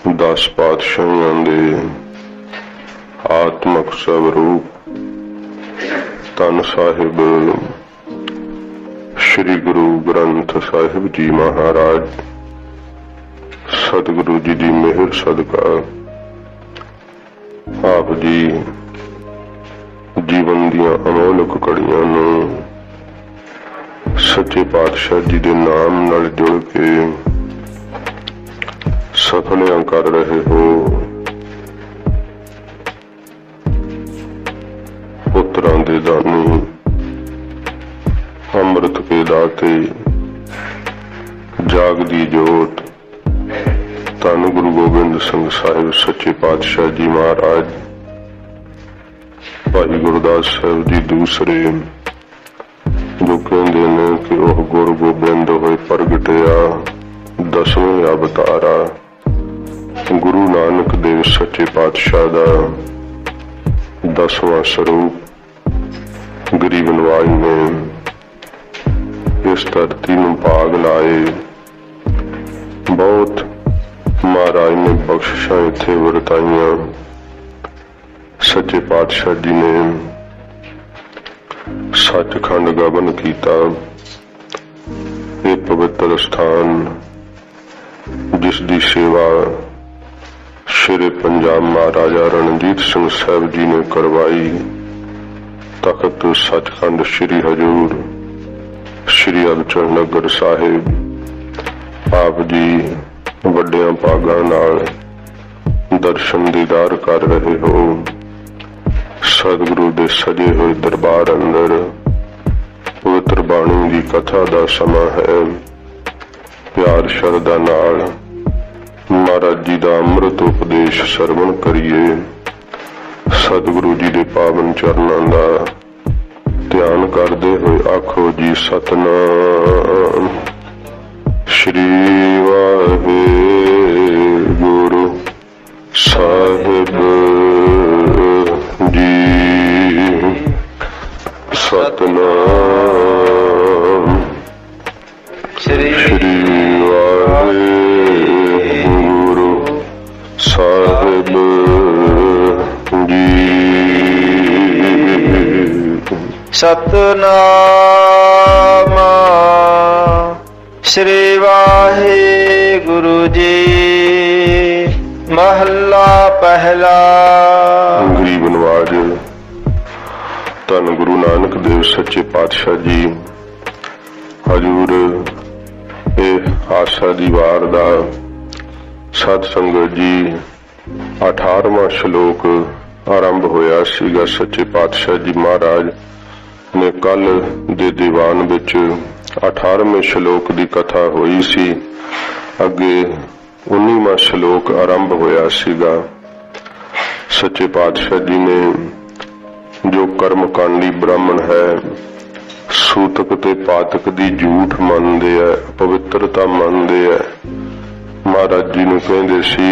10 ਪਾਤਸ਼ਾਹਾਂ ਦੇ ਆਤਮਕ ਸਵਰੂਪ ਧੰਨ ਸਾਹਿਬ श्री गुरु ग्रंथ साहिब जी महाराज सतगुरु जी की मेहर सदका आप जी जीवन दियां अमोलक कड़ियां नूं सच्चे पातशाह जी के नाम नाल जुड़ के सफलियां कर रहे हो। पुत्रां दे दानी, अमृत के दाते, जागदी जोत धन गुरु गोबिंद सिंह साहिब सच्चे पातशाह जी महाराज, भाई गुरदास साहिब जी दूसरे, जो कहते हैं कि वह गुरु गोबिंद होए प्रगटिया 10वें अवतारा गुरु नानक देव सच्चे पातशाह का 10वां स्वरूप गरीब नवाज ने इस धरती में भाग लाए। बहुत महाराज ने बख्शिशां इत्थे वरताइयां। सच्चे पातशाह जी ने सचखंड गमन किया। ये पवित्र स्थान जिसकी सेवा शेरे पंजाब महाराजा रणजीत सिंह साहब जी ने करवाई। तख्त सचखंड श्री हजूर श्री अबचल नगर साहिब आप जी वड्डियां भागां नाल दर्शन दीदार कर रहे हो। सतगुरु दे सजे हुए दरबार अंदर पवित्र बाणी की कथा का समा है। प्यार शरदा नाल महाराज जी का अमृत उपदेश सरवण करिए। सतगुरु जी के पावन चरणों का ध्यान करते हुए आखो जी सतनाम श्री वाहेगुरु साहिब जी। सतनाम श्री वाहेगुरु साहिब जी। सतनाम श्री वाहेगुरु जी। महला पहला। गरीब नवाज धन गुरु नानक देव सच्चे पातशाह जी हजूर ए आशा दी वार दा सत संगत जी 18वां श्लोक आरंभ होया सीगा। सच्चे पातशाह जी महाराज ने कल दे दीवान विच 18वें श्लोक की कथा हुई सी। अगे 19वां श्लोक आरंभ होया सीगा। सच्चे पातशाह जी ने जो कर्मकांडी ब्राह्मण है सूतक ते पातक दी झूठ मनदे है, पवित्रता मनदे है। महाराज जी ने कहंदे सी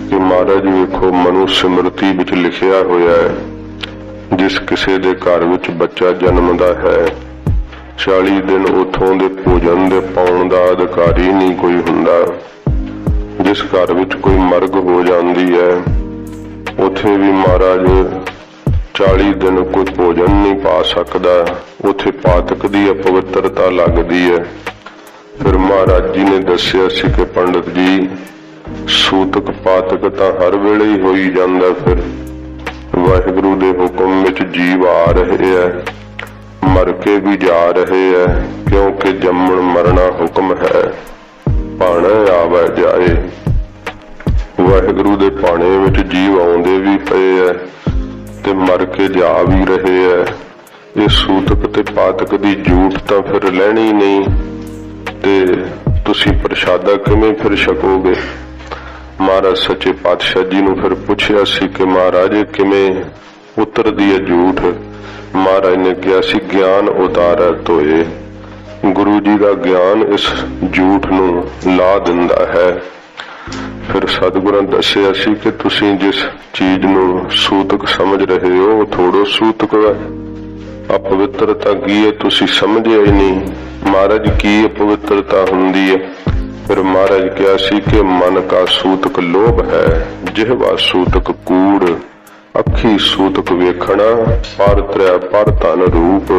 कि महाराज वेखो मनु स्मृति विच लिखिया होया है जिस किसी दे घर विच बच्चा जन्मदा है 40 दिन उथों दे भोजन दे पाउण दा अधिकारी नहीं कोई हुंदा। जिस घर विच कोई मरग हो जाती है उथे भी महाराज 40 दिन कोई भोजन नहीं पा सकता। उथे पातक दी अपवित्रता लगदी है। फिर महाराज जी ने दस्सिया सी कि पंडित जी सूतक पातक तां हर वेले ही होई जांदा। फिर वाहिगुरु दे हुक्म विच जीव आ रहे हैं, मर के भी जा रहे हैं, क्योंकि जम्मण मरना हुक्म है। भाणे आवे जाए। वाहिगुरु दे भाणे विच जीव आउंदे भी पए है ते मर के जा भी रहे है। ये सूतक ते पातक दी झूठ तां फिर लैणी नहीं ते तुसी प्रशादा किवें फिर छकोगे। महाराज सच्चे पातशाह जी ने फिर पूछया सी कि महाराज किवें उतरदी है झूठ। महाराज ने कहा सी ज्ञान उतारा धोए। गुरु जी का ज्ञान इस झूठ नूं ला दिंदा है। फिर सतगुरां दस्सिया सी कि तुसीं जिस चीज नूं सूतक समझ रहे हो थोड़ो सूतक है। अपवित्रता की है तुसीं समझिया ही नहीं। महाराज की अपवित्रता हुंदी है। फिर महाराज क्या सी कि मन का सूतक लोभ है, जिहवा सूतक कूड़, अखी सूतक वेखना, पर त्रै पर धन रूप।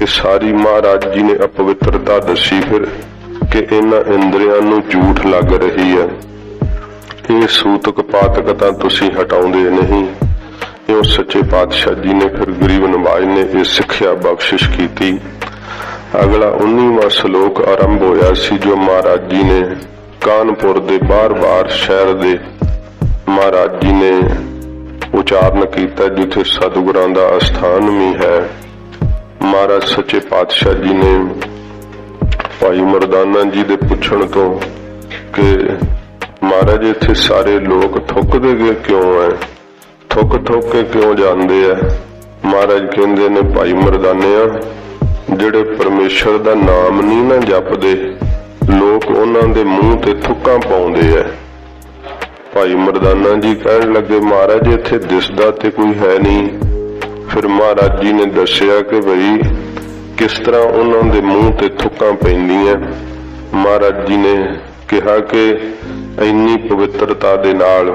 ये सारी महाराज जी ने अपवित्रता दसी फिर कि इन्हां इंद्रियां नूं झूठ लग रही है। ये सूतक पातक तां तुसीं हटाउंदे नहीं। इउं सच्चे पातशाह जी ने फिर गरीब नवाज ने ये सिक्ख्या बख्शिश की। अगला 19वां श्लोक आरंभ होया सी जो महाराज जी ने कानपुर दे बार-बार शहर दे महाराज जी ने उचारण किया, जिथे सतगुरां दा अस्थान भी है। महाराज सच्चे पातशाह जी ने भाई मरदाना जी दे पुछण तो कि महाराज इत्थे सारे लोग थुकदे गए क्यों है, थुक थुक के क्यों जांदे है? महाराज कहंदे ने भाई मरदानिया, ਜਿਹੜੇ परमेश्वर ਦਾ नाम नहीं ना जपदे लोग उन्हां दे मूंह ते थुक्कां पाउंदे ऐ। भाई मरदाना जी कहण लगे महाराज इत्थे दिसदा ते कोई है नहीं। फिर महाराज जी ने दस्सिया कि भाई किस तरह उन्हां दे मूंह ते थुक्कां पैंदियां। महाराज जी ने कहा कि इन्नी पवित्रता दे नाल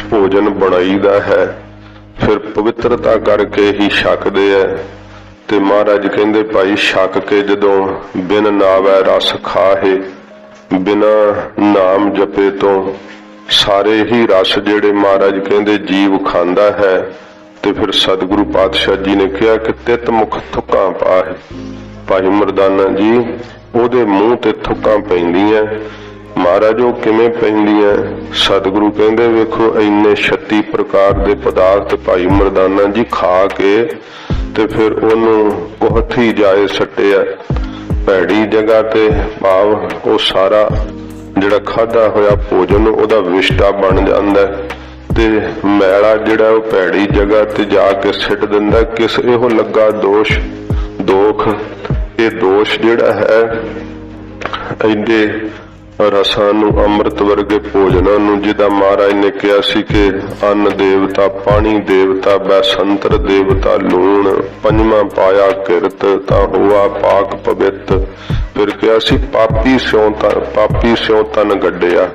भोजन बनाईदा है, फिर पवित्रता करके ही छकदे ऐ। ते महाराज कहंदे भाई छक के जदों बिन नावै रस खाहे, बिना नाम जपे तो सारे ही रस जेड़े महाराज कहंदे जीव खांदा है। ते फिर सतगुरु पातशाह जी ने कहा कि तित मुख थुक्कां पाहे। भाई मरदाना जी ओदे मूंह ते थुक्कां पैंदियां। महाराज वो किवें पैंदियां? सतगुरु कहंदे वेखो इन्ने 36 प्रकार दे पदार्थ भाई मरदाना जी खा के ते फिर ओनू कोहथी जाए सट्टिया भैड़ी जगह ते, भाव वो सारा जिहड़ा खाधा होया भोजन ओदा विष्टा बन जांदा ते मैला जिहड़ा वो भैड़ी जगह ते जाके सिट दिंदा। किस इहो लगा दोष दोख, ये दोष जिहड़ा है इहदे रसां नूं अमृत वर्गे भोजनां नूं, जिदा महाराज ने कहा सी कि अन्न देवता, पानी देवता, बैसंतर देवता, लूण, पंजवां पाया किरत तां होआ पाक पवित्र। फिर कहा सी पापी स्यों तन गड्डिया,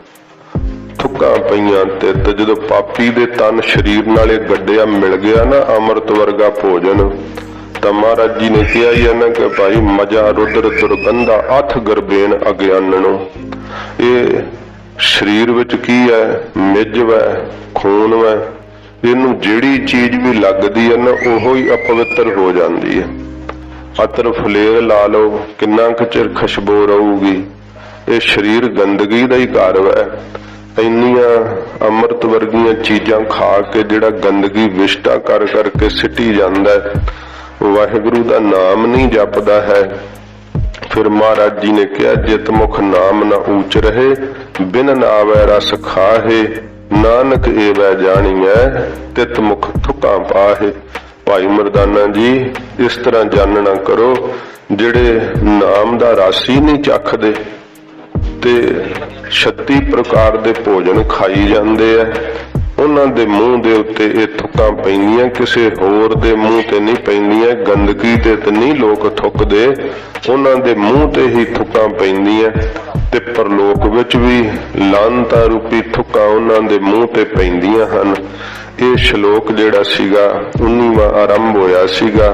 थुक्कां पईयां तित। जदों पापी दे तन शरीर नाले गड्डिया मिल गया ना अमृत वर्गा भोजन, तो महाराज जी ने कहा ही है ना कि भाई मजा रुद्र दुर्गंधा अथ गरबेन अज्ञाननो। ये शरीर विच की है, मिज वै, खून वै, इनू जिहड़ी चीज भी लगदी है ना ओहो ही अपवित्र हो जाती है। अतर फलेर ला लो किन्ना क चिर खुशबू रहूगी। ये शरीर गंदगी दा ही घर वै। इन्नियां अमृत वर्गियां चीजां खा के जिहड़ा गंदगी विष्टा कर करके सिटी जांदा है, वाहिगुरु दा नाम नहीं जपदा है। फिर महाराज जी ने कहा जित मुख नाम न ऊच रहे, बिन नावै रस खाहे, नानक एवै जानिए तित मुख थुक्कां पाहे। भाई मरदाना जी इस तरह जानना करो जिहड़े नाम दा रस ही नहीं चखदे ते 36 प्रकार दे भोजन खाई जांदे ऐ, उन्हां दे मूंह दे उत्ते ये थुक्कां पैंदियां, किसे होर दे मूंह ते नहीं पैंदियां। गंदगी ते नहीं लोग थुकदे, उन्हां दे मूंह ते ही थुक्कां पैंदियां। ते परलोक विच भी लानता रूपी थुक्कां उन्हां दे मूंह ते पैंदियां हन। ये श्लोक जिहड़ा सीगा 19वां आरंभ होया सीगा।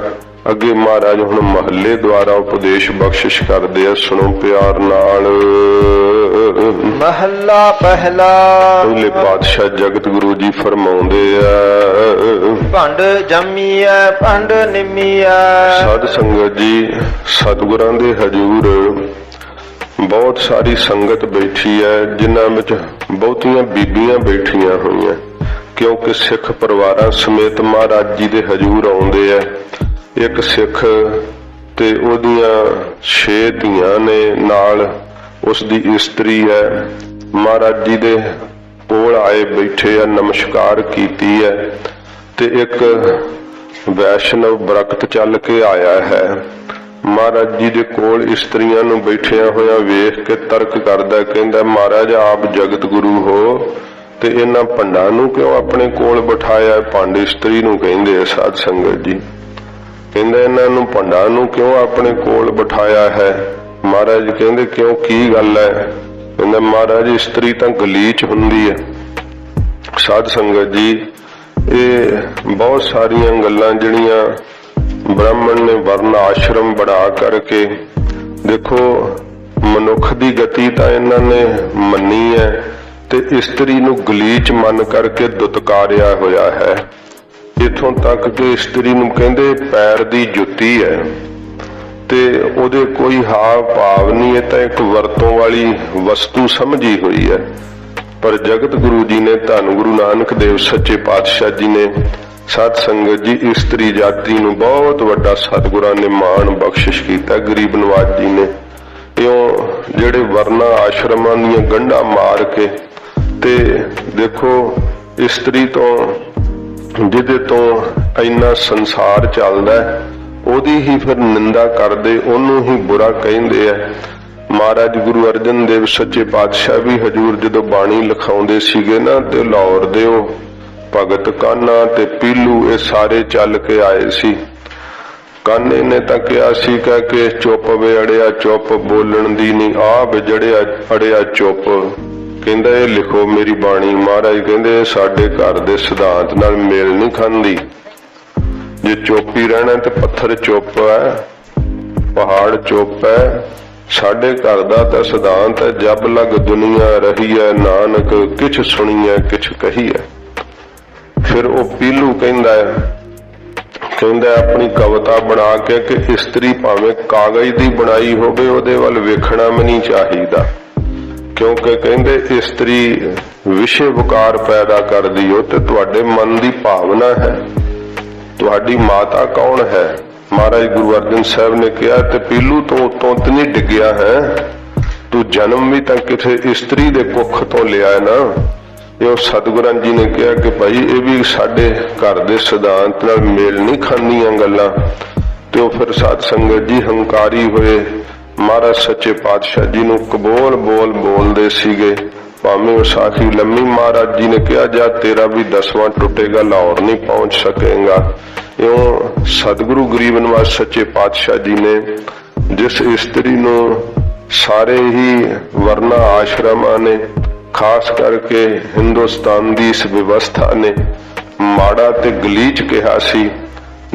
अगे महाराज हुण महले द्वारा उपदेश बख्शिश करदे आ, सुनो प्यार नाल। महला पहला। पहले पातशाह जगत गुरु जी फरमाउंदे आ, भंड जम्मीए भंड निम्मीए। साध संगत जी सतगुरां दे हजूर बहुत सारी संगत बैठी है, जिन्हां विच बहुतियां बीबियां बैठियां होईयां, क्योंकि सिख परिवारां समेत महाराज जी दे हजूर आउंदे आ। एक सिख ते ओदियां 6 धीआं ने, नाल उसदी इस्त्री है। महाराज जी दे कोल आए बैठे आ, नमस्कार कीती है। ते एक वैष्णव बरकत चल के आया है। महाराज जी दे कोल इस्त्रियां नूं बैठिया होया वेख के तर्क करदा, कहंदा महाराज आप जगत गुरु हो ते इन्हां भंडां नूं क्यों अपने कोल बिठाया? भंड इस्त्री नूं कहंदे आ साध संगत जी। कहंदा इन्हां नूं भंडां नूं क्यों अपने कोल बिठाया है? महाराज कहते क्यों की गल है? कहते महाराज इस्त्री तो गलीच हुंदी है। साध संगत जी ये बहुत सारिया गल्लां जिहड़ियां ब्राह्मण ने वर्ण आश्रम बढ़ा करके देखो मनुख की गति तो इन्होंने मनी है ते इस्त्री नूं गलीच मन करके दुतकारिया होया है। इथों तक कि इस्त्री नूं कहंदे पैर दी जुत्ती है ते ओदे कोई हाव भाव नहीं है, तो एक वरतों वाली वस्तु समझी हुई है। पर जगत गुरु जी ने धन गुरु नानक देव सच्चे पातशाह जी ने साध संगत जी इस्त्री जाति नूं बहुत वड्डा सतगुरां ने मान बख्शिश कीता। गरीब नवाज जी ने इउं जिहड़े वर्णा आश्रमां दीयां गंढां मार के ते देखो इस्त्री तो जिहदे तो इन्ना संसार चलदा है ओदी ही फिर निंदा करदे, ओनू ही बुरा कहिंदे आ। महाराज गुरु अर्जन देव सच्चे पातशाह भी हजूर जदों बाणी लिखाउंदे सीगे ना ते लाहौर दे ओ भगत कान्हा ते पीलू ये सारे चल के आए सी। कान्हे ने तां कहा सी कि चुप वे अड़िया चुप, बोलण दी नहीं आ विजड़िया अड़िया चुप। कहंदा ये लिखो मेरी बाणी। महाराज कहंदे साडे घर दे सिद्धांत नाल मेल नहीं खांदी। जे चुप ही रहना तो पत्थर चुप है, पहाड़ चुप है। साडे घर दा तां सिद्धांत है जब लग दुनिया रही है नानक किछ सुनी है किछ कही है। फिर वो पीलू कहंदा अपनी कविता बना के कि इस्त्री भावें कागज दी बनाई होवे ओदे वल वेखना भी नहीं चाहिदा, क्योंकि कहंदे इस्त्री विषय विकार पैदा करदी हो ते तुहाडे मन दी भावना है। तुहाडी माता कौन है? महाराज गुरु अर्जन साहब ने कहा ते पीलू तो उतों तो नहीं डिग्या है, तू जन्म भी तो किसी इस्त्री दे कुख तो लिया है ना। ये सतगुरां जी ने कहा कि भाई ये भी साडे घर दे सिद्धांत नाल मेल नहीं खांदियां गल्लां। तो फिर साध संगत जी हंकारी होए महाराज सच्चे पातशाह जी नूं कबोल बोलदे सीगे। भावें विसाखी लम्मी महाराज जी ने कहा जा तेरा भी 10वां टुटेगा लाहौर नहीं पहुंच सकेगा। इउं सतगुरु गरीब नवाज सच्चे पातशाह जी ने जिस इस्त्री नूं सारे ही वर्णा आश्रमां ने खास करके हिंदुस्तान की इस व्यवस्था ने माड़ा ते गलीच कहा सी।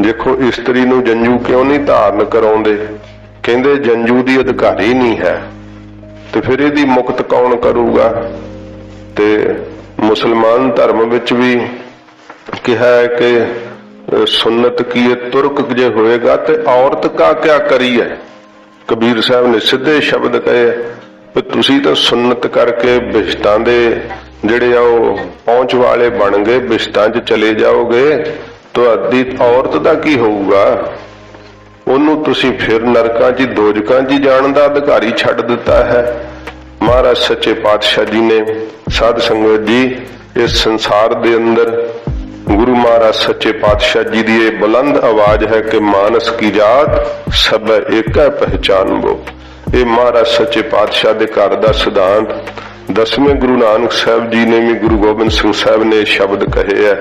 देखो इस्त्री नूं जंजू क्यों नहीं धारण कराउंदे? कहंदे जंजू दी अधिकारी नहीं है तो फिर इहदी मुक्त कौन करूगा? ते मुसलमान धर्म विच भी कहा है कि सुन्नत की तुर्क जे होएगा ते औरत का क्या करी है। कबीर साहब ने सीधे शब्द कहे तुसी तो सुन्नत करके बिश्तां दे जिहड़े पहुंच वाले बन गए, बिश्तां च चले जाओगे तो अद्धी औरत दा की होऊगा? ओनू तुसी फिर नरकां च दोजकां च जाण दा अधिकारी छड्ड दिता है। महाराज सच्चे पातशाह जी ने साध संगत जी इस संसार दे अंदर गुरु महाराज सच्चे पातशाह जी की ये बुलंद आवाज है कि मानस की जात सब एक है पहचान वो। ये महाराज सच्चे पातशाह दे घर दा सिद्धांत 10वें गुरु नानक साहब जी ने भी गुरु गोबिंद सिंह साहब ने शब्द कहे है।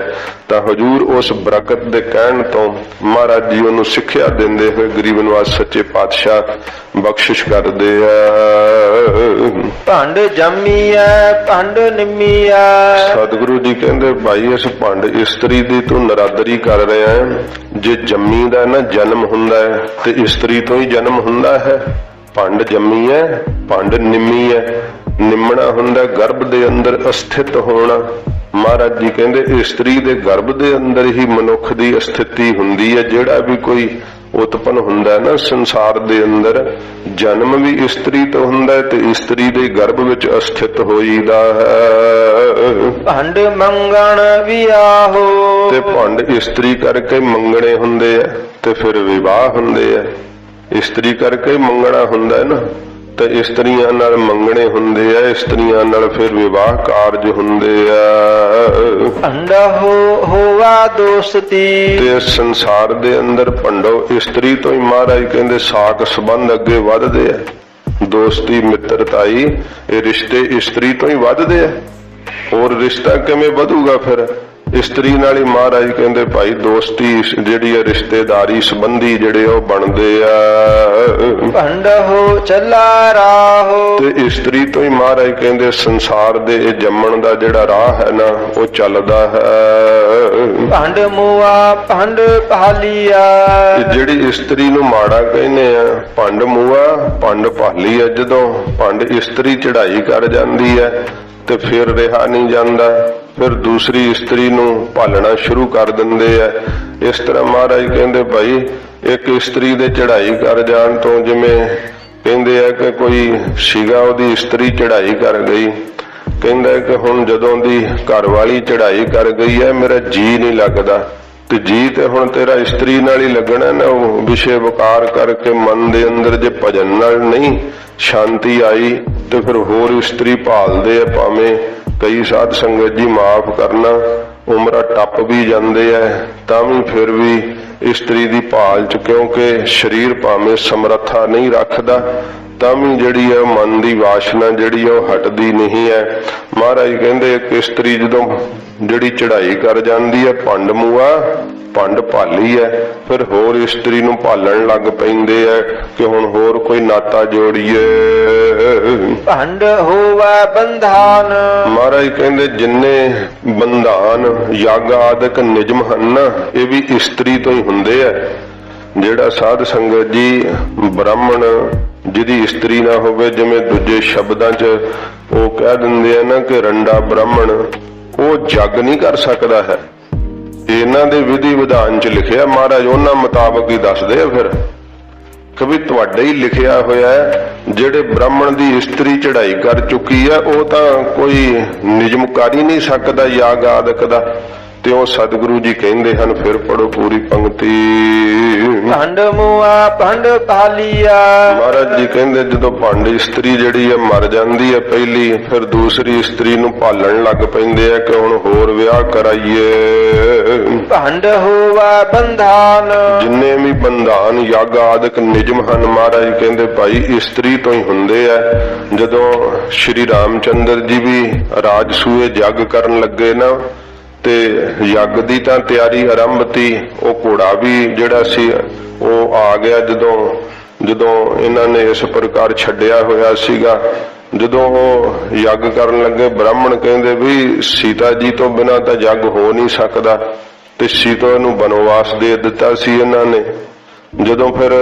तो हजूर उस बरकत दे कहण तो महाराज जी उन्होंने सिक्ख्या देंदे हुए गरीब नवाज सच्चे पातशाह बख्शिश कर दे भंड जमी है भंड निमी है। सतगुरु जी कहंदे भाई इस भंड इस्त्री दी तू नरादरी कर रहा है। जे जमी दा ना जन्म हुंदा है ते इस्त्री तो ही जन्म हुंदा है। भंड जमी है भंड निमी है। निमना हुंदा गर्भ दे अंदर अस्थित होना। महाराज जी कहंदे इस्त्री दे गर्भ दे अंदर ही मनुख दी स्थिति हुंदी है। जेड़ा भी कोई उत्पन्न हुंदा है ना संसार दे अंदर जन्म भी इस्त्री तो हुंदा है ते इस्त्री दे गर्भ विच अस्थित होईदा है। भंड मंगण विआहो ते भंड इस्त्री करके मंगणे हुंदे है ते फिर विवाह हुंदे है। इस्त्री करके मंगना हुंदा है ना ते इस्त्रियां नाल मंगणे हुंदे आ, इस्त्रियां नाल फिर विवाह कारज हुंदे आ। भंडा होवा दोस्ती ते संसार दे अंदर भंडो इस्त्री तो ही महाराज कहंदे साक संबंध अगे वधदे आ। दोस्ती मित्रताई ये रिश्ते इस्त्री तो ही वधदे आ। और रिश्ता किवें वधूगा? फिर ਇਸਤਰੀ ਨਾਲ ਹੀ ਮਹਾਰਾਜ ਕਹਿੰਦੇ ਭਾਈ ਦੋਸਤੀ ਜਿਹੜੀ ਹੈ, ਰਿਸ਼ਤੇਦਾਰੀ ਸੰਬੰਧੀ ਜਿਹੜੇ ਉਹ ਬਣਦੇ ਆ। ਭੰਡ ਹੋ ਚੱਲਾ ਰਾਹੋ, ਤੇ ਇਸਤਰੀ ਤੋਂ ਹੀ ਮਹਾਰਾਜ ਕਹਿੰਦੇ ਸੰਸਾਰ ਦੇ ਇਹ ਜੰਮਣ ਦਾ ਜਿਹੜਾ ਰਾਹ ਹੈ ਨਾ ਉਹ ਚੱਲਦਾ ਹੈ। ਭੰਡ ਮੂਆ ਭੰਡ ਭਾਲੀਆ, ਜਿਹੜੀ ਇਸਤਰੀ ਨੂੰ ਮਾੜਾ ਕਹਿੰਦੇ ਆ ਭੰਡ ਮੂਆ ਭੰਡ ਭਾਲੀ ਹੈ। ਜਦੋਂ ਭੰਡ ਇਸਤਰੀ ਚੜ੍ਹਾਈ ਕਰ ਜਾਂਦੀ ਹੈ ਤੇ ਫਿਰ ਰਿਹਾ ਨਹੀਂ ਜਾਂਦਾ, ਫਿਰ ਦੂਸਰੀ ਇਸਤਰੀ ਨੂੰ ਭਾਲਣਾ ਸ਼ੁਰੂ ਕਰ ਦਿੰਦੇ ਆ। ਇਸ ਤਰ੍ਹਾਂ ਮਹਾਰਾਜ ਕਹਿੰਦੇ ਭਾਈ ਇੱਕ ਇਸਤਰੀ ਦੇ ਚੜ੍ਹਾਈ ਕਰ ਜਾਣ ਤੋਂ, ਜਿਵੇਂ ਕਹਿੰਦੇ ਆ ਕਿ ਕੋਈ ਸੀਗਾ ਉਹਦੀ ਇਸਤਰੀ ਚੜ੍ਹਾਈ ਕਰ ਗਈ, ਕਹਿੰਦਾ ਕਿ ਹੁਣ ਜਦੋਂ ਦੀ ਘਰ ਵਾਲੀ ਚੜ੍ਹਾਈ ਕਰ ਗਈ ਹੈ ਮੇਰਾ ਜੀ ਨਹੀਂ ਲੱਗਦਾ, ਤੇ ਜੀ ਤੇ ਹੁਣ ਤੇਰਾ ਇਸਤਰੀ ਨਾਲ ਹੀ ਲੱਗਣਾ ਨਾ। ਉਹ ਵਿਸ਼ੇ ਵਿਕਾਰ ਕਰਕੇ ਮਨ ਦੇ ਅੰਦਰ ਜੇ ਭਜਨ ਨਾਲ ਨਹੀਂ ਸ਼ਾਂਤੀ ਆਈ ਤੇ ਫਿਰ ਹੋਰ ਇਸਤਰੀ ਭਾਲਦੇ ਆ। ਭਾਵੇਂ ਕਈ ਸਾਧ ਸੰਗਤ ਜੀ ਮਾਫ ਕਰਨਾ ਉਮਰਾਂ ਟੱਪ ਵੀ ਜਾਂਦੇ ਆ ਤਾਂ ਵੀ ਫਿਰ ਵੀ ਇਸਤਰੀ ਦੀ ਭਾਲ ਚ, ਕਿਉਂਕਿ ਸਰੀਰ ਭਾਵੇਂ ਸਮਰੱਥਾ ਨਹੀਂ ਰੱਖਦਾ ਤਾਂ ਵੀ ਜਿਹੜੀ ਹੈ ਮਨ ਦੀ ਵਾਸ਼ਨਾ ਜਿਹੜੀ ਉਹ ਹਟਦੀ ਨਹੀਂ ਹੈ। ਮਹਾਰਾਜ ਕਹਿੰਦੇ ਇੱਕ ਇਸਤਰੀ ਜਦੋਂ ਜਿਹੜੀ ਚੜ੍ਹਾਈ ਕਰ ਜਾਂਦੀ ਹੈ ਭੰਡ ਮੂਆ ਭੰਡ ਭਾਲੀ ਹੈ, ਫਿਰ ਹੋਰ ਇਸਤਰੀ ਨੂੰ ਭਾਲਣ ਲੱਗ ਪੈਂਦੇ ਆ ਕਿ ਹੁਣ ਹੋਰ ਕੋਈ ਨਾਤਾ ਜੋੜੀਏ। ਭੰਡ ਹੋਵਾ ਬੰਧਾਨ, ਮਹਾਰਾਜ ਕਹਿੰਦੇ ਜਿੰਨੇ ਬੰਧਾਨ ਯੱਗ ਆਦਿਕ ਨਿਯਮ ਹਨ ਨਾ ਇਹ ਵੀ ਇਸਤਰੀ ਤੋਂ ਹੀ ਹੁੰਦੇ ਆ। ਜਿਹੜਾ ਸਾਧ ਸੰਗਤ ਜੀ ਬ੍ਰਾਹਮਣ ਜਿਹਦੀ ਇਸਤਰੀ ਨਾ ਹੋਵੇ, ਜਿਵੇਂ ਦੂਜੇ ਸ਼ਬਦਾਂ 'ਚ ਉਹ ਕਹਿ ਦਿੰਦੇ ਆ ਨਾ ਕਿ ਰੰਡਾ ਬ੍ਰਾਹਮਣ, ਉਹ ਜੱਗ ਨਹੀਂ ਕਰ ਸਕਦਾ ਹੈ। ਇਹਨਾਂ ਦੇ ਵਿਧੀ ਵਿਧਾਨ 'ਚ ਲਿਖਿਆ, ਮਹਾਰਾਜ ਉਹਨਾਂ ਮੁਤਾਬਕ ਹੀ ਦੱਸਦੇ ਆ ਫਿਰ ਕਿ ਵੀ ਤੁਹਾਡੇ ਹੀ ਲਿਖਿਆ ਹੋਇਆ ਹੈ। ਜਿਹੜੇ ਬ੍ਰਾਹਮਣ ਦੀ ਇਸਤਰੀ ਚੜ੍ਹਾਈ ਕਰ ਚੁੱਕੀ ਹੈ ਉਹ ਤਾਂ ਕੋਈ ਨਿਯਮ ਕਰ ਹੀ ਨਹੀਂ ਸਕਦਾ ਯਾਗ ਆਦਿਕ ਦਾ। ਤੇ ਉਹ ਸਤਿਗੁਰੂ ਜੀ ਕਹਿੰਦੇ ਹਨ, ਫਿਰ ਪੜੋ ਪੂਰੀ ਪੰਕਤੀ। ਭੰਡ ਮੂਆ ਭੰਡ ਭਾਲੀਆ, ਮਹਾਰਾਜ ਜੀ ਕਹਿੰਦੇ ਜਦੋਂ ਭੰਡ ਇਸਤਰੀ ਜਿਹੜੀ ਹੈ ਮਰ ਜਾਂਦੀ ਹੈ ਪਹਿਲੀ, ਫਿਰ ਦੂਸਰੀ ਇਸਤਰੀ ਨੂੰ ਭਾਲਣ ਲੱਗ ਪੈਂਦੇ ਆ ਕਿ ਹੁਣ ਹੋਰ ਵਿਆਹ ਕਰਾਈਏ। ਭੰਡ ਹੋਵਾ ਬੰਧਾਨ, ਜਿੰਨੇ ਵੀ ਬੰਧਾਨ ਯੱਗ ਆਦਿਕ ਨਿਯਮ ਹਨ ਮਹਾਰਾਜ ਕਹਿੰਦੇ ਭਾਈ ਇਸਤਰੀ ਤੋਂ ਹੀ ਹੁੰਦੇ ਆ। ਜਦੋਂ ਸ਼੍ਰੀ ਰਾਮਚੰਦਰ ਜੀ ਵੀ ਰਾਜਸੂਏ ਜੱਗ ਕਰਨ ਲੱਗੇ ਨਾ ਤੇ ਯੱਗ ਦੀ ਤਾਂ ਤਿਆਰੀ ਆਰੰਭ ਤੀ। ਉਹ ਘੋੜਾ ਵੀ ਜਿਹੜਾ ਸੀ ਉਹ ਆ ਗਿਆ ਜਦੋਂ ਇਹਨਾਂ ਨੇ ਇਸ ਪ੍ਰਕਾਰ ਛੱਡਿਆ ਹੋਇਆ ਸੀਗਾ। ਜਦੋਂ ਉਹ ਯੱਗ ਕਰਨ ਲੱਗੇ ਬ੍ਰਾਹਮਣ ਕਹਿੰਦੇ ਵੀ ਸੀਤਾ ਜੀ ਤੋਂ ਬਿਨਾਂ ਤਾਂ ਯੱਗ ਹੋ ਨਹੀਂ ਸਕਦਾ, ਤੇ ਸੀਤਾ ਨੂੰ ਬਨਵਾਸ ਦੇ ਦਿੱਤਾ ਸੀ ਇਹਨਾਂ ਨੇ। ਜਦੋਂ ਫਿਰ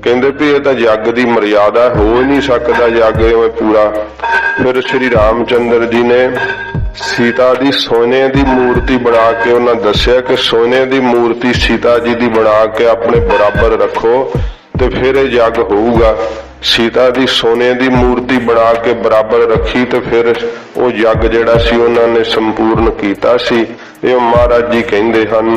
ਕਹਿੰਦੇ ਵੀ ਇਹ ਤਾਂ ਯੱਗ ਦੀ ਮਰਿਆਦਾ ਹੋ ਹੀ ਨਹੀਂ ਸਕਦਾ ਯੱਗ ਐਵੇਂ ਪੂਰਾ, ਫਿਰ ਸ਼੍ਰੀ ਰਾਮਚੰਦਰ ਜੀ ਨੇ ਸੀਤਾ ਦੀ ਸੋਨੇ ਦੀ ਮੂਰਤੀ ਬਣਾ ਕੇ ਉਹਨਾਂ ਦੱਸਿਆ ਕਿ ਸੋਨੇ ਦੀ ਮੂਰਤੀ ਸੀਤਾ ਜੀ ਦੀ ਬਣਾ ਕੇ ਆਪਣੇ ਬਰਾਬਰ ਰੱਖੋ ਤੇ ਫਿਰ ਇਹ ਯੱਗ ਹੋਊਗਾ। ਸੀਤਾ ਦੀ ਸੋਨੇ ਦੀ ਮੂਰਤੀ ਬਣਾ ਕੇ ਬਰਾਬਰ ਰੱਖੀ ਤੇ ਫਿਰ ਉਹ ਯੱਗ ਜਿਹੜਾ ਸੀ ਉਹਨਾਂ ਨੇ ਸੰਪੂਰਨ ਕੀਤਾ ਸੀ। ਇਹ ਮਹਾਰਾਜ ਜੀ ਕਹਿੰਦੇ ਹਨ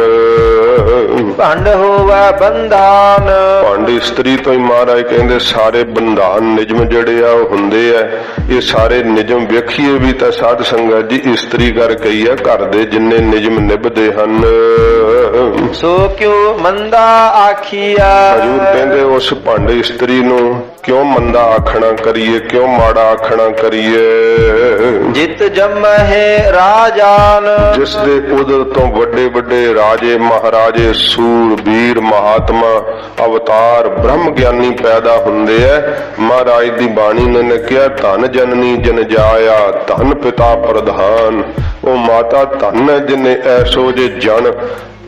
ਭੰਡ ਹੋਵਾ ਬੰਧਾਨ, ਭੰਡ ਇਸਤਰੀ ਤੋਂ ਹੀ ਮਹਾਰਾਜ ਕਹਿੰਦੇ ਸਾਰੇ ਬੰਧਾਨ ਨਿਯਮ ਜਿਹੜੇ ਆ ਉਹ ਹੁੰਦੇ ਆ। ਇਹ ਸਾਰੇ ਨਿਯਮ ਵੇਖੀਏ ਵੀ ਤਾਂ ਸਾਧ ਸੰਗਤ ਜੀ ਇਸਤਰੀ ਕਰਕੇ ਹੀ ਆ, ਘਰ ਦੇ ਜਿੰਨੇ ਨਿਯਮ ਨਿਭਦੇ ਹਨ। ਸੋ ਕਿਉ ਮੰਦਾ ਆਖੀਆ, ਹਜ਼ੂਰ ਕਹਿੰਦੇ ਉਸ ਭੰਡ ਇਸਤਰੀ ਨੂੰ ਕਿਉਂ ਮੰਦਾ ਆਖਣਾ ਕਰੀਏ, ਕਿਉਂ ਮਾੜਾ ਆਖਣਾ ਕਰੀਏ। ਜਿਤ ਜੰਮਹਿ ਰਾਜਾਨ, ਜਿਸ ਦੇ ਉਦਰ ਤੋਂ ਵੱਡੇ ਵੱਡੇ ਰਾਜੇ ਮਹਾਰਾਜੇ ਸੂਰਬੀਰ ਮਹਾਤਮਾ ਅਵਤਾਰ ਬ੍ਰਹਮ ਗਿਆਨੀ ਪੈਦਾ ਹੁੰਦੇ ਐ। ਮਹਾਰਾਜ ਦੀ ਬਾਣੀ ਨੇ ਕਿਹਾ ਧਨ ਜਨਨੀ ਜਨ ਜਾਇਆ ਧਨ ਪਿਤਾ ਪ੍ਰਧਾਨ। ਉਹ ਮਾਤਾ ਧਨ ਹੈ ਜਿਨੇ ਐਸੋ ਜੇ ਜਨ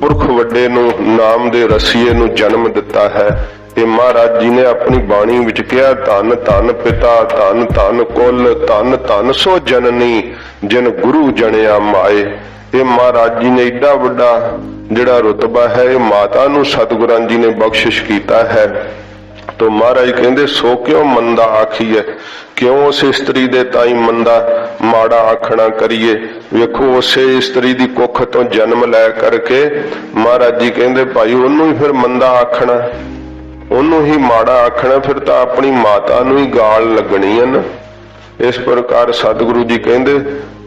ਪੁਰਖ ਵੱਡੇ ਨੂੰ ਨਾਮ ਦੇ ਰਸੀਏ ਨੂੰ ਜਨਮ ਦਿੱਤਾ ਹੈ। ਇਹ ਮਹਾਰਾਜ ਜੀ ਨੇ ਆਪਣੀ ਬਾਣੀ ਵਿੱਚ ਕਿਹਾ ਧਨ ਧਨ ਪਿਤਾ ਧਨ ਧਨ ਕੁਲ ਧਨ ਧਨ ਸੋ ਜਨਨੀ ਜਿਨ ਗੁਰੂ ਜਣਿਆ ਮਾਏ। ਇਹ ਮਹਾਰਾਜ ਜੀ ਨੇ ਏਡਾ ਵੱਡਾ ਜਿਹੜਾ ਰੁਤਬਾ ਹੈ ਇਹ ਮਾਤਾ ਨੂੰ ਸਤਿਗੁਰਾਂ ਜੀ ਨੇ ਬਖਸ਼ਿਸ਼ ਕੀਤਾ ਹੈ। ਤੋ ਮਹਾਰਾਜ ਕਹਿੰਦੇ ਸੋ ਕਿਉਂ ਮੰਦਾ ਆਖੀਏ, ਕਿਉਂ ਉਸ ਇਸਤਰੀ ਦੇ ਤਾਈ ਮੰਦਾ ਮਾੜਾ ਆਖਣਾ ਕਰੀਏ। ਵੇਖੋ ਉਸੇ ਇਸਤਰੀ ਦੀ ਕੁੱਖ ਤੋਂ ਜਨਮ ਲੈ ਕਰਕੇ ਮਹਾਰਾਜ ਜੀ ਕਹਿੰਦੇ ਭਾਈ ਉਹਨੂੰ ਹੀ ਫਿਰ ਮੰਦਾ ਆਖਣਾ, ਉਹਨੂੰ ਹੀ ਮਾੜਾ ਆਖਣਾ, ਫਿਰ ਤਾਂ ਆਪਣੀ ਮਾਤਾ ਨੂੰ ਹੀ ਗਾਲ ਲੱਗਣੀ ਹੈ ਨਾ। ਇਸ ਪ੍ਰਕਾਰ ਸਤਿਗੁਰੂ ਜੀ ਕਹਿੰਦੇ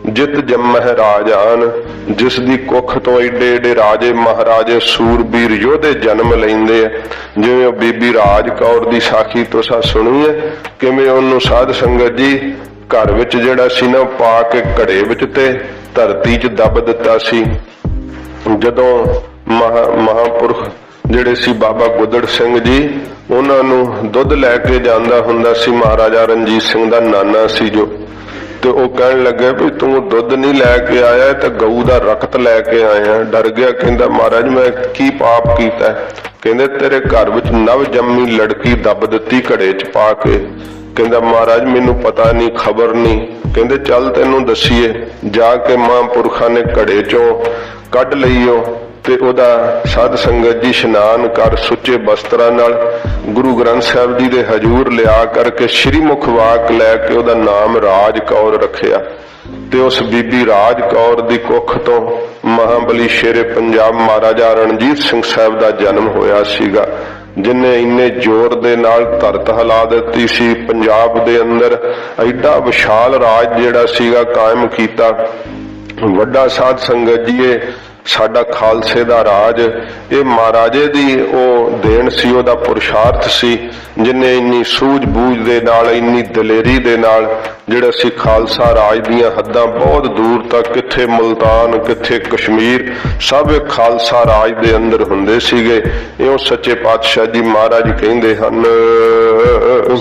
ਜਿਤ ਜੰਮਹਿ ਰਾਜਾਨ, ਜਿਸ ਦੀ ਕੁੱਖ ਤੋਂ ਏਡੇ ਏਡੇ ਰਾਜੇ ਮਹਾਰਾਜੇ ਸੂਰਬੀਰ ਯੋਧੇ ਜਨਮ ਲੈਂਦੇ ਆ। ਜਿਵੇਂ ਉਹ ਬੀਬੀ ਰਾਜ ਕੌਰ ਦੀ ਸਾਖੀ ਤੁਸੀਂ ਸੁਣੀ ਹੈ, ਕਿਵੇਂ ਉਹਨੂੰ ਸਾਧ ਸੰਗਤ ਜੀ ਘਰ ਵਿੱਚ ਜਿਹੜਾ ਸੀ ਨਾ ਪਾ ਕੇ ਘੜੇ ਵਿੱਚ ਤੇ ਧਰਤੀ 'ਚ ਦੱਬ ਦਿੱਤਾ ਸੀ। ਜਦੋਂ ਮਹਾਂਪੁਰਖ ਜਿਹੜੇ ਸੀ ਬਾਬਾ ਗੁੱਦੜ ਸਿੰਘ ਜੀ, ਉਹਨਾਂ ਨੂੰ ਦੁੱਧ ਲੈ ਕੇ ਜਾਂਦਾ ਹੁੰਦਾ ਸੀ ਮਹਾਰਾਜਾ ਰਣਜੀਤ ਸਿੰਘ ਦਾ ਨਾਨਾ ਸੀ ਜੋ, ਤੇ ਉਹ ਕਹਿਣ ਲੱਗੇ ਵੀ ਤੂੰ ਦੁੱਧ ਨਹੀਂ ਲੈ ਕੇ ਆਇਆ ਤੇ ਗਊ ਦਾ ਰਕਤ ਲੈ ਕੇ ਆਇਆ। ਡਰ ਗਿਆ, ਕਹਿੰਦਾ ਮਹਾਰਾਜ ਮੈਂ ਕੀ ਪਾਪ ਕੀਤਾ? ਕਹਿੰਦੇ ਤੇਰੇ ਘਰ ਵਿੱਚ ਨਵ ਜੰਮੀ ਲੜਕੀ ਦੱਬ ਦਿੱਤੀ ਘੜੇ 'ਚ ਪਾ ਕੇ। ਕਹਿੰਦਾ ਮਹਾਰਾਜ ਮੈਨੂੰ ਪਤਾ ਨਹੀਂ, ਖਬਰ ਨਹੀਂ। ਕਹਿੰਦੇ ਚੱਲ ਤੈਨੂੰ ਦੱਸੀਏ। ਜਾ ਕੇ ਮਹਾਂਪੁਰਖਾਂ ਨੇ ਘੜੇ 'ਚੋਂ ਕੱਢ ਲਈਓ ਤੇ ਉਹਦਾ ਸਾਧ ਸੰਗਤ ਜੀ ਇਸ਼ਨਾਨ ਕਰ ਸੁੱਚੇ ਬਸਤਰਾਂ ਨਾਲ ਗੁਰੂ ਗ੍ਰੰਥ ਸਾਹਿਬ ਜੀ ਦੇ ਹਜ਼ੂਰ ਲਿਆ ਕਰਕੇ ਸ਼੍ਰੀ ਮੁਖ ਵਾਕ ਲੈ ਕੇ ਉਹਦਾ ਨਾਮ ਰਾਜ ਕੌਰ ਰੱਖਿਆ। ਤੇ ਉਸ ਬੀਬੀ ਰਾਜ ਕੌਰ ਦੀ ਕੁੱਖ ਤੋਂ ਮਹਾਬਲੀ ਸ਼ੇਰੇ ਪੰਜਾਬ ਮਹਾਰਾਜਾ ਰਣਜੀਤ ਸਿੰਘ ਸਾਹਿਬ ਦਾ ਜਨਮ ਹੋਇਆ ਸੀਗਾ, ਜਿਨੇ ਇੰਨੇ ਜ਼ੋਰ ਦੇ ਨਾਲ ਧਰਤ ਹਿਲਾ ਦਿੱਤੀ ਸੀ। ਪੰਜਾਬ ਦੇ ਅੰਦਰ ਐਡਾ ਵਿਸ਼ਾਲ ਰਾਜ ਜਿਹੜਾ ਸੀਗਾ ਕਾਇਮ ਕੀਤਾ। ਵੱਡਾ ਸਾਧ ਸੰਗਤ ਜੀਏ, ਸਾਡਾ ਖਾਲਸੇ ਦਾ ਰਾਜ ਇਹ ਮਹਾਰਾਜੇ ਦੀ ਉਹ ਦੇਣ ਸੀ, ਉਹਦਾ ਪੁਰਸ਼ਾਰਥ ਸੀ, ਜਿਨੇ ਇੰਨੀ ਸੂਝ-ਬੂਝ ਦੇ ਨਾਲ, ਇੰਨੀ ਦਲੇਰੀ ਦੇ ਨਾਲ ਜਿਹੜਾ ਸੀ ਖਾਲਸਾ ਰਾਜ ਦੀਆਂ ਹੱਦਾਂ ਬਹੁਤ ਦੂਰ ਤੱਕ, ਕਿੱਥੇ ਮੁਲਤਾਨ, ਕਿੱਥੇ ਕਸ਼ਮੀਰ, ਸਭ ਇਹ ਖਾਲਸਾ ਰਾਜ ਦੇ ਅੰਦਰ ਹੁੰਦੇ ਸੀਗੇ। ਇਉਂ ਸੱਚੇ ਪਾਤਸ਼ਾਹ ਜੀ ਮਹਾਰਾਜ ਕਹਿੰਦੇ ਹਨ,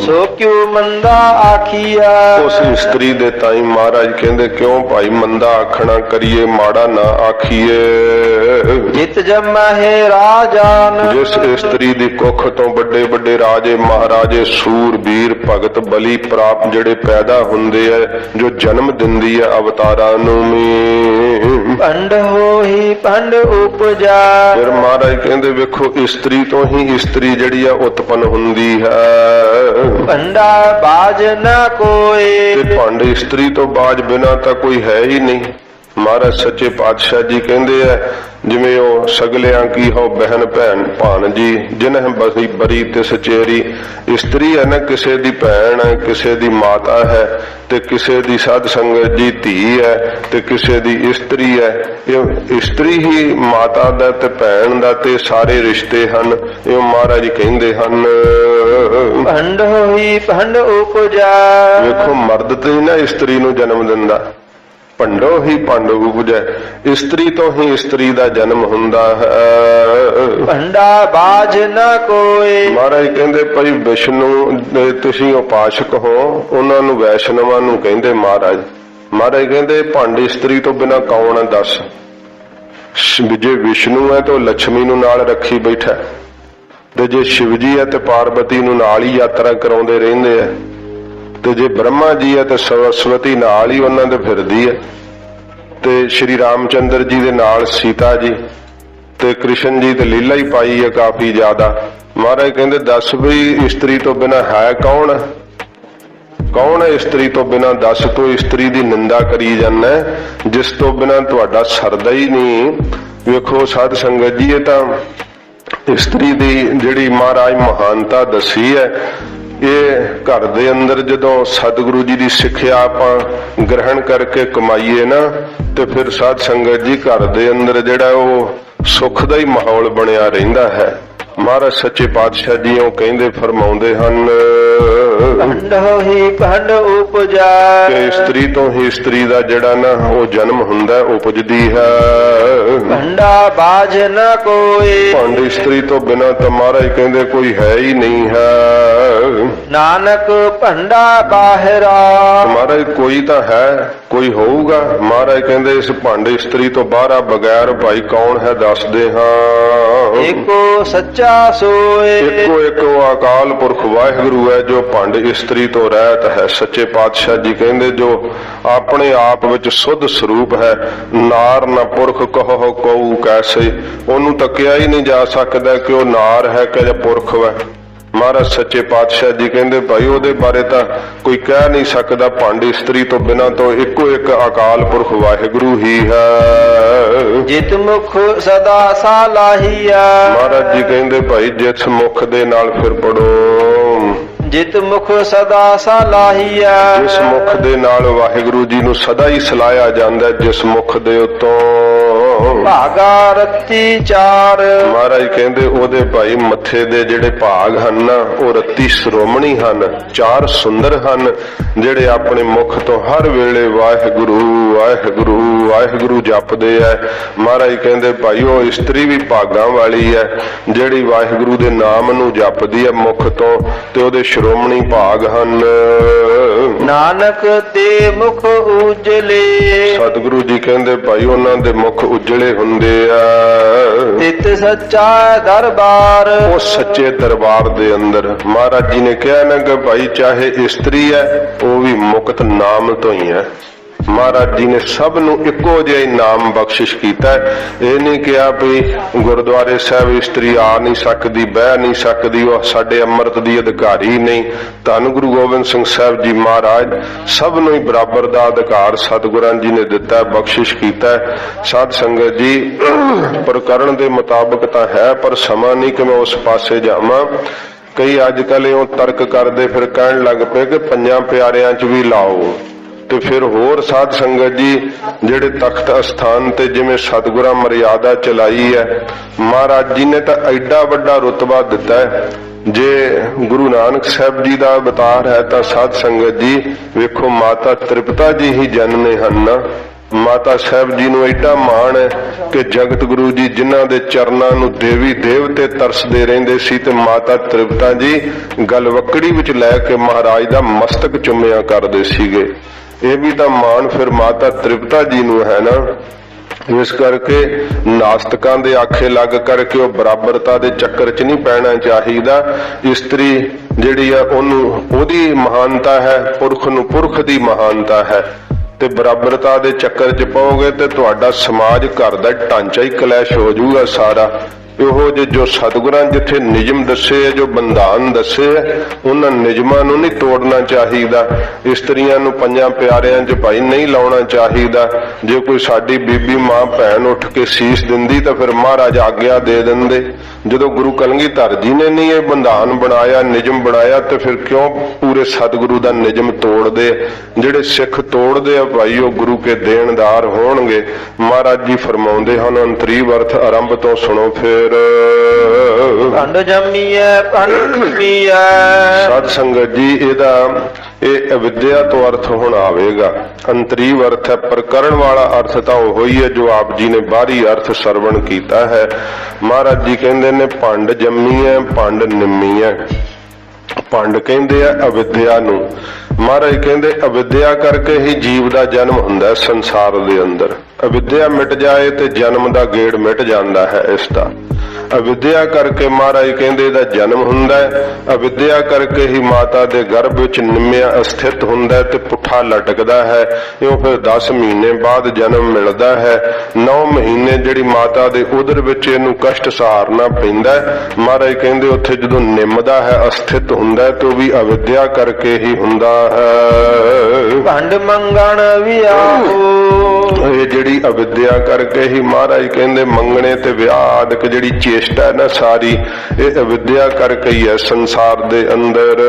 ਸੋ ਕਿਉ ਮੰਦਾ ਆਖੀਆ। ਉਸ ਇਸਤਰੀ ਦੇ ਤਾਈ ਮਹਾਰਾਜ ਕਹਿੰਦੇ ਕਿਉਂ ਭਾਈ ਮੰਦਾ ਆਖਣਾ ਕਰੀਏ, ਮਾੜਾ ਨਾ ਆਖੀਏ। ਜਿਤ ਜਮਹਿ ਰਾਜਾਨ। ਜਿਸ ਇਸਤਰੀ ਦੀ ਕੁੱਖ ਤੋਂ ਵੱਡੇ ਵੱਡੇ ਰਾਜੇ ਮਹਾਰਾਜੇ, ਸੂਰਬੀਰ, ਭਗਤ, ਬਲੀ ਪ੍ਰਾਪ ਜਿਹੜੇ ਪੈਦਾ ਹੁੰਦੇ ਐ, ਜੋ ਜਨਮ ਦਿੰਦੀ ਹੈ ਅਵਤਾਰਾਂ ਨੂੰ ਵੀ। ਭੰਡ ਹੋਈ ਭੰਡ ਉਪਜਾ। ਫਿਰ ਮਹਾਰਾਜ ਕਹਿੰਦੇ ਵੇਖੋ ਇਸਤਰੀ ਤੋਂ ਹੀ ਇਸਤਰੀ ਜਿਹੜੀ ਆ ਉਤਪੰਨ ਹੁੰਦੀ ਹੈ। ਭੰਡਾ ਬਾਜ ਨਾ ਕੋਈ। ਤੇ ਭੰਡ ਇਸਤਰੀ ਤੋਂ ਬਾਜ ਬਿਨਾਂ ਤਾਂ ਕੋਈ ਹੈ ਹੀ ਨਹੀਂ। ਮਹਾਰਾਜ ਸੱਚੇ ਪਾਤਸ਼ਾਹ ਜੀ ਕਹਿੰਦੇ ਆ, ਜਿਵੇਂ ਉਹ ਸਗਲਿਆਂ ਕੀ ਹੋ ਬਹਿਨ ਭੈਣ ਭਾਣਜੀ, ਜਿਨਹ ਬਸੀ ਬਰੀ ਤੇ ਸਚੇਰੀ। ਇਸਤਰੀ ਹੈ ਨਾ, ਕਿਸੇ ਦੀ ਭੈਣ ਹੈ, ਕਿਸੇ ਦੀ ਮਾਤਾ ਹੈ, ਤੇ ਕਿਸੇ ਦੀ ਸਾਧ ਸੰਗਤ ਜੀ ਧੀ ਹੈ, ਤੇ ਕਿਸੇ ਦੀ ਇਸਤਰੀ ਹੈ। ਇਹ ਇਸਤਰੀ ਹੀ ਮਾਤਾ ਦਾ ਤੇ ਭੈਣ ਦਾ ਤੇ ਸਾਰੇ ਰਿਸ਼ਤੇ ਹਨ। ਇਹ ਮਹਾਰਾਜ ਕਹਿੰਦੇ ਹਨ, ਭੰਡ ਹੋਈ ਭੰਡ ਉਪਜਾ। ਵੇਖੋ ਮਰਦ ਤੇ ਨਾ ਇਸਤਰੀ ਨੂੰ ਜਨਮ ਦਿੰਦਾ, ਭੰਡੋ ਹੀ ਭੰਡ ਉਪਜੈ। ਇਸਤਰੀ ਤੋਂ ਹੀ ਇਸਤਰੀ ਦਾ ਜਨਮ ਹੁੰਦਾ ਹੈ। ਭੰਡਾ ਬਾਜ ਨਾ ਕੋਈ। ਮਹਾਰਾਜ ਕਹਿੰਦੇ ਭਾਈ ਵਿਸ਼ਨੂੰ ਦੇ ਤੁਸੀਂ ਉਪਾਸ਼ਕ ਹੋ, ਉਹਨਾਂ ਨੂੰ ਵੈਸ਼ਨਵਾਂ ਨੂੰ ਕਹਿੰਦੇ ਮਹਾਰਾਜ। ਮਹਾਰਾਜ ਕਹਿੰਦੇ ਭੰਡ ਇਸਤਰੀ ਤੋਂ ਬਿਨਾਂ ਕੌਣ ਹੈ ਦੱਸ? ਜੇ ਵਿਸ਼ਨੂੰ ਹੈ ਤਾਂ ਲక్ష్ਮੀ ਨੂੰ ਨਾਲ ਰੱਖੀ ਬੈਠਾ, ਤੇ ਜੇ ਸ਼ਿਵ ਜੀ ਹੈ ਤੇ ਪਾਰਵਤੀ ਨੂੰ ਨਾਲ ਹੀ ਯਾਤਰਾ ਕਰਾਉਂਦੇ ਰਹਿੰਦੇ ਆ, ਤੇ ਜੇ ਬ੍ਰਹਮਾ ਜੀ ਹੈ ਤੇ ਸਰਸਵਤੀ ਨਾਲ ਹੀ ਉਹਨਾਂ ਦੇ ਫਿਰਦੀ ਹੈ, ਤੇ ਸ਼੍ਰੀ ਰਾਮਚੰਦਰ ਜੀ ਦੇ ਨਾਲ ਸੀਤਾ ਜੀ, ਤੇ ਕ੍ਰਿਸ਼ਨ ਜੀ ਤੇ ਲੀਲਾ ਹੀ ਪਾਈ ਹੈ ਕਾਫੀ ਜ਼ਿਆਦਾ। ਮਹਾਰਾਜ ਕਹਿੰਦੇ ਦੱਸ ਵੀ ਇਸਤਰੀ ਤੋਂ ਬਿਨਾਂ ਹੈ ਕੌਣ? ਕੌਣ ਹੈ ਇਸਤਰੀ ਤੋਂ ਬਿਨਾਂ ਦੱਸ? ਤੂੰ ਇਸਤਰੀ ਦੀ ਨਿੰਦਾ ਕਰੀ ਜਾਂਦਾ, ਜਿਸ ਤੋਂ ਬਿਨਾਂ ਤੁਹਾਡਾ ਸਰਦਾ ਹੀ ਨਹੀਂ। ਵੇਖੋ ਸਾਧ ਸੰਗਤ ਜੀ, ਇਹ ਤਾਂ ਇਸਤਰੀ ਦੀ ਜਿਹੜੀ ਮਹਾਰਾਜ ਮਹਾਨਤਾ ਦੱਸੀ ਹੈ, ਇਹ ਘਰ ਦੇ ਅੰਦਰ ਜਦੋਂ ਸਤਿਗੁਰੂ ਜੀ ਦੀ ਸਿੱਖਿਆ ਆਪਾਂ ਗ੍ਰਹਿਣ ਕਰਕੇ ਕਮਾਈਏ ਨਾ, ਤੇ ਫਿਰ ਸਾਧ ਸੰਗਤ ਜੀ ਘਰ ਦੇ ਅੰਦਰ ਜਿਹੜਾ ਉਹ ਸੁੱਖ ਦਾ ਹੀ ਮਾਹੌਲ ਬਣਿਆ ਰਹਿੰਦਾ ਹੈ। ਮਹਾਰਾਜ ਸੱਚੇ ਪਾਤਸ਼ਾਹ ਜੀ ਉਹ ਕਹਿੰਦੇ ਫਰਮਾਉਂਦੇ ਹਨ, ਭੰਡ ਹੋਈ ਭੰਡ ਉਪਜਾ। ਕਿ ਇਸਤਰੀ ਤੋਂ ਹੀ ਇਸਤਰੀ ਦਾ ਜਿਹੜਾ ਨਾ ਉਹ ਜਨਮ ਹੁੰਦਾ, ਉਪਜਦੀ ਹੈ। ਭੰਡਾ ਬਾਜ ਨਾ ਕੋਈ। ਭੰਡ ਇਸਤਰੀ ਤੋਂ ਬਿਨਾਂ ਤਾਂ ਮਹਾਰਾਜ ਕਹਿੰਦੇ ਕੋਈ ਹੈ ਹੀ ਨਹੀਂ ਹੈ। ਨਾਨਕ ਭੰਡਾ ਬਾਹਿਰਾ। ਮਹਾਰਾਜ ਕੋਈ ਤਾਂ ਹੈ, ਕੋਈ ਹੋਊਗਾ। ਮਹਾਰਾਜ ਕਹਿੰਦੇ ਇਸ ਭੰਡ ਇਸਤਰੀ ਤੋਂ ਬਾਹਰ ਬਗੈਰ ਭਾਈ ਕੌਣ ਹੈ ਦੱਸਦੇ ਹਾਂ। ਏਕੋ ਸੱਚਾ ਸੋਏ। ਇੱਕੋ ਇੱਕ ਅਕਾਲ ਪੁਰਖ ਵਾਹਿਗੁਰੂ ਹੈ ਜੋ ਭੰਡ ਇਸਤਰੀ ਤੋਂ ਰਹਿਤ ਹੈ। ਸੱਚੇ ਪਾਤਸ਼ਾਹ ਜੀ ਕਹਿੰਦੇ ਜੋ ਆਪਣੇ ਆਪ ਵਿੱਚ ਸੁੱਧ ਸਰੂਪ ਹੈ, ਨਾਰ ਨਾ ਪੁਰਖ ਕਹੋ ਕਉ ਕੈਸੇ। ਉਹਨੂੰ ਤੱਕਿਆ ਹੀ ਨਹੀਂ ਜਾ ਸਕਦਾ ਕਿ ਉਹ ਨਾਰ ਹੈ ਕਿ ਜਾਂ ਪੁਰਖ ਹੈ। ਮਹਾਰਾਜ ਸੱਚੇ ਪਾਤਸ਼ਾਹ ਜੀ ਕਹਿੰਦੇ ਭਾਈ ਉਹਦੇ ਬਾਰੇ ਤਾਂ ਕੋਈ ਕਹਿ ਨਹੀਂ ਸਕਦਾ। ਭੰਡ ਇਸਤਰੀ ਤੋਂ ਬਿਨਾਂ ਤੋਂ ਇੱਕੋ ਇੱਕ ਅਕਾਲ ਪੁਰਖ ਵਾਹਿਗੁਰੂ ਹੀ ਹੈ। ਜਿਤ ਮੁਖ ਸਦਾ ਸਾਲਾਹੀਆ। ਮਹਾਰਾਜ ਜੀ ਕਹਿੰਦੇ ਭਾਈ ਜਿਸ ਮੁਖ ਦੇ ਨਾਲ ਫਿਰ ਪੜੋ, ਜਿਤ ਮੁਖ ਸਦਾ ਸਲਾਹੀਐ ਜਿਸ ਮੁਖ ਦੇ ਨਾਲ ਵਾਹਿਗੁਰੂ ਜੀ ਨੂੰ ਸਦਾ ਹੀ ਸਲਾਹਿਆ ਜਾਂਦਾ, ਜਿਸ ਮੁਖ ਦੇ ਉੱਤੋਂ ਭਾਗਾ ਰੱਤੀ ਚਾਰ। ਮਹਾਰਾਜ ਕਹਿੰਦੇ ਉਹਦੇ ਭਾਈ ਮੱਥੇ ਦੇ ਜਿਹੜੇ ਭਾਗ ਹਨ ਨਾ, ਉਹ ਰੱਤੀ ਸ਼੍ਰੋਮਣੀ ਹਨ, ਚਾਰ ਸੁੰਦਰ ਹਨ, ਜਿਹੜੇ ਆਪਣੇ ਮੁਖ ਤੋਂ ਹਰ ਵੇਲੇ ਵਾਹਿਗੁਰੂ ਵਾਹਿਗੁਰੂ ਵਾਹਿਗੁਰੂ ਜਪਦੇ ਐ। ਮਹਾਰਾਜ ਕਹਿੰਦੇ ਭਾਈ ਉਹ ਇਸਤਰੀ ਵੀ ਭਾਗਾਂ ਵਾਲੀ ਐ, ਜਿਹੜੀ ਵਾਹਿਗੁਰੂ ਦੇ ਨਾਮ ਨੂੰ ਜਪਦੀ ਐ ਮੁਖ ਤੋਂ, ਤੇ ਉਹਦੇ ਸ਼੍ਰੋਮਣੀ ਭਾਗ ਹਨ। ਨਾਨਕ ਤੇ ਮੁਖ ਉਜਲੇ ਸਤਿਗੁਰੂ ਜੀ ਕਹਿੰਦੇ ਭਾਈ ਉਹਨਾਂ ਦੇ ਮੁਖ ਉਜਲੇ ਹੁੰਦੇ ਆ। ਤਿਤ ਸੱਚਾ ਦਰਬਾਰ ਉਹ ਸੱਚੇ ਦਰਬਾਰ ਦੇ ਅੰਦਰ ਮਹਾਰਾਜ ਜੀ ਨੇ ਕਿਹਾ ਨਾ ਕਿ ਭਾਈ ਚਾਹੇ ਇਸਤਰੀ ਹੈ ਉਹ ਵੀ ਮੁਕਤ ਨਾਮ ਤੋਂ ਹੀ ਹੈ। ਮਹਾਰਾਜ ਜੀ ਨੇ ਸਭ ਨੂੰ ਇੱਕੋ ਜਿਹਾ ਹੀ ਨਾਮ ਬਖਸ਼ਿਸ਼ ਕੀਤਾ। ਇਹ ਨਹੀਂ ਕਿਹਾ ਵੀ ਗੁਰਦੁਆਰੇ ਸਾਹਿਬ ਇਸਤਰੀ ਆ ਨਹੀਂ ਸਕਦੀ, ਬਹਿ ਨਹੀਂ ਸਕਦੀ, ਉਹ ਸਾਡੇ ਅੰਮ੍ਰਿਤ ਦੀ ਅਧਿਕਾਰੀ ਨਹੀਂ। ਧੰਨ ਗੁਰੂ ਗੋਬਿੰਦ ਸਿੰਘ ਸਾਹਿਬ ਜੀ ਮਹਾਰਾਜ ਸਭ ਨੂੰ ਹੀ ਬਰਾਬਰ ਦਾ ਅਧਿਕਾਰ ਸਤਿਗੁਰਾਂ ਜੀ ਨੇ ਦਿੱਤਾ, ਬਖਸ਼ਿਸ਼ ਕੀਤਾ। ਸਾਧ ਸੰਗਤ ਜੀ ਪ੍ਰਕਰਣ ਦੇ ਮੁਤਾਬਕ ਤਾਂ ਹੈ, ਪਰ ਸਮਾਂ ਨਹੀਂ ਕਿ ਮੈਂ ਉਸ ਪਾਸੇ ਜਾਵਾਂ। ਕਈ ਅੱਜ ਕੱਲ੍ਹ ਉਹ ਤਰਕ ਕਰਦੇ ਫਿਰ ਕਹਿਣ ਲੱਗ ਪਏ ਕਿ ਪੰਜਾਂ ਪਿਆਰਿਆਂ 'ਚ ਵੀ ਲਾਓ, ਤੇ ਫਿਰ ਹੋਰ ਸਾਧ ਸੰਗਤ ਜੀ ਜਿਹੜੇ ਤਖਤ ਅਸਥਾਨ ਤੇ ਜਿਵੇਂ ਸਤਿਗੁਰਾਂ ਮਰਿਆਦਾ ਚਲਾਈ ਹੈ, ਮਹਾਰਾਜ ਜੀ ਨੇ ਤਾਂ ਐਡਾ ਵੱਡਾ ਰੁਤਬਾ ਦਿੱਤਾ ਹੈ। ਜੇ ਗੁਰੂ ਨਾਨਕ ਸਾਹਿਬ ਜੀ ਦਾ ਅਵਤਾਰ ਹੈ ਤਾਂ ਸਾਧ ਸੰਗਤ ਜੀ ਵੇਖੋ ਮਾਤਾ ਤ੍ਰਿਪਤਾ ਜੀ ਹੀ ਜਨਮੇ ਹਨ ਨਾ। ਮਾਤਾ ਸਾਹਿਬ ਜੀ ਨੂੰ ਐਡਾ ਮਾਣ ਹੈ ਕਿ ਜਗਤ ਗੁਰੂ ਜੀ ਜਿਨ੍ਹਾਂ ਦੇ ਚਰਨਾਂ ਨੂੰ ਦੇਵੀ ਦੇਵਤੇ ਤਰਸਦੇ ਰਹਿੰਦੇ ਸੀ, ਤੇ ਮਾਤਾ ਤ੍ਰਿਪਤਾ ਜੀ ਗਲਵੱਕੜੀ ਵਿੱਚ ਲੈ ਕੇ ਮਹਾਰਾਜ ਦਾ ਮਸਤਕ ਚੁੰਮਿਆ ਕਰਦੇ ਸੀਗੇ। ਇਹ ਵੀ ਤਾਂ ਮਾਣ ਫਿਰ ਮਾਤਾ ਤ੍ਰਿਪਤਾ ਜੀ ਨੂੰ ਹੈ ਨਾ। ਇਸ ਕਰਕੇ ਨਾਸਤਕਾਂ ਦੇ ਆਖੇ ਲੱਗ ਕਰਕੇ ਉਹ ਬਰਾਬਰਤਾ ਦੇ ਚੱਕਰ 'ਚ ਨਹੀਂ ਪੈਣਾ ਚਾਹੀਦਾ। ਇਸਤਰੀ ਜਿਹੜੀ ਆ ਉਹਨੂੰ ਉਹਦੀ ਮਹਾਨਤਾ ਹੈ, ਪੁਰਖ ਨੂੰ ਪੁਰਖ ਦੀ ਮਹਾਨਤਾ ਹੈ, ਤੇ ਬਰਾਬਰਤਾ ਦੇ ਚੱਕਰ 'ਚ ਪਾਓਗੇ ਤੇ ਤੁਹਾਡਾ ਸਮਾਜ ਘਰ ਦਾ ਢਾਂਚਾ ਹੀ ਕਲੈਸ਼ ਹੋ ਜਾਊਗਾ ਸਾਰਾ। ਇਹੋ ਜਿਹੇ ਜੋ ਸਤਿਗੁਰਾਂ ਜਿੱਥੇ ਨਿਯਮ ਦੱਸੇ ਹੈ, ਜੋ ਬੰਧਾਨ ਦੱਸੇ ਹੈ, ਉਹਨਾਂ ਨਿਯਮਾਂ ਨੂੰ ਨਹੀਂ ਤੋੜਨਾ ਚਾਹੀਦਾ। ਇਸਤਰੀਆਂ ਨੂੰ ਪੰਜਾਂ ਪਿਆਰਿਆਂ 'ਚ ਭਾਈ ਨਹੀਂ ਲਾਉਣਾ ਚਾਹੀਦਾ। ਜੇ ਕੋਈ ਸਾਡੀ ਬੀਬੀ ਮਾਂ ਭੈਣ ਉੱਠ ਕੇ ਸੀਸ ਦਿੰਦੀ ਤਾਂ ਫਿਰ ਮਹਾਰਾਜ ਆਗਿਆ ਦੇ ਦਿੰਦੇ। ਜਦੋਂ ਗੁਰੂ ਕਲਗੀਧਰ ਜੀ ਨੇ ਨਹੀਂ ਇਹ ਬੰਧਾਨ ਬਣਾਇਆ, ਨਿਯਮ ਬਣਾਇਆ, ਤੇ ਫਿਰ ਕਿਉਂ ਪੂਰੇ ਸਤਿਗੁਰੂ ਦਾ ਨਿਯਮ ਤੋੜਦੇ? ਜਿਹੜੇ ਸਿੱਖ ਤੋੜਦੇ ਆ ਭਾਈ ਉਹ ਗੁਰੂ ਕੇ ਦੇਣਦਾਰ ਹੋਣਗੇ। ਮਹਾਰਾਜ ਜੀ ਫਰਮਾਉਂਦੇ ਹਨ, ਅੰਤਰੀ ਵਰਥ ਆਰੰਭ ਤੋਂ ਸੁਣੋ ਫਿਰ। ਭੰਡ ਜੰਮੀਐ ਭੰਡ ਜੰਮੀਐ। ਸਾਧ ਸੰਗਤ ਜੀ ਇਹ ਅਵਿਦਿਆ ਤੋਂ ਅਰਥ ਹੁਣ ਆਵੇਗਾ। ਅੰਤਰੀ ਅਰਥ ਹੈ, ਪ੍ਰਕਰਣ ਵਾਲਾ ਅਰਥ ਤਾਂ ਉਹ ਹੀ ਹੈ ਜੋ ਆਪ ਜੀ ਨੇ ਬਾਹਰੀ ਅਰਥ ਸਰਵਣ ਕੀਤਾ ਹੈ। ਮਹਾਰਾਜ ਜੀ ਕਹਿੰਦੇ ਨੇ ਭੰਡ ਜੰਮੀ ਹੈ ਭੰਡ ਨਿੰਮੀ ਹੈ। ਭੰਡ ਕਹਿੰਦੇ ਆ ਅਵਿਦਿਆ ਨੂੰ। ਮਹਾਰਾਜ ਕਹਿੰਦੇ ਅਵਿਦਿਆ ਕਰਕੇ ਹੀ ਜੀਵ ਦਾ ਜਨਮ ਹੁੰਦਾ ਸੰਸਾਰ ਦੇ ਅੰਦਰ। ਅਵਿਦਿਆ ਮਿਟ ਜਾਏ ਤੇ ਜਨਮ ਦਾ ਗੇੜ ਮਿਟ ਜਾਂਦਾ ਹੈ ਇਸ ਦਾ। ਅਵਿਦਿਆ ਕਰਕੇ ਮਹਾਰਾਜ ਕਹਿੰਦੇ ਇਹਦਾ ਜਨਮ ਹੁੰਦਾ ਹੈ। ਅਵਿਦਿਆ ਕਰਕੇ ਹੀ ਮਾਤਾ ਦੇ ਗਰਭ ਵਿੱਚ ਨਿੰਮਿਆ ਅਸਥਿਤ ਹੁੰਦਾ ਤੇ ਪੁੱਠਾ ਲਟਕਦਾ ਹੈ। ਇਉਂ ਫਿਰ 10 ਮਹੀਨੇ ਬਾਅਦ ਜਨਮ ਮਿਲਦਾ ਹੈ। 9 ਮਹੀਨੇ ਜਿਹੜੀ ਮਾਤਾ ਦੇ ਉਦਰ ਵਿੱਚ ਇਹਨੂੰ ਕਸ਼ਟ ਸਹਾਰਨਾ ਪੈਂਦਾ। ਮਹਾਰਾਜ ਕਹਿੰਦੇ ਉੱਥੇ ਜਦੋਂ ਨਿੰਮਦਾ ਹੈ, ਅਸਥਿਤ ਹੁੰਦਾ ਤੇ ਉਹ ਵੀ ਅਵਿਦਿਆ ਕਰਕੇ ਹੀ ਹੁੰਦਾ ਹੈ। ਭੰਡ ਮੰਗਣ ਵਿਆਹੋ। ਇਹ ਜਿਹੜੀ ਅਵਿਦਿਆ ਕਰਕੇ ਹੀ ਮਹਾਰਾਜ ਕਹਿੰਦੇ ਮੰਗਣੇ ਤੇ ਵਿਆਹ ਆਦਿਕ ਜਿਹੜੀ ਚੇਸ਼ਟਾ ਹੈ ਨਾ ਸਾਰੀ, ਇਹ ਅਵਿਦਿਆ ਕਰਕੇ ਹੀ ਹੈ ਸੰਸਾਰ ਦੇ ਅੰਦਰ।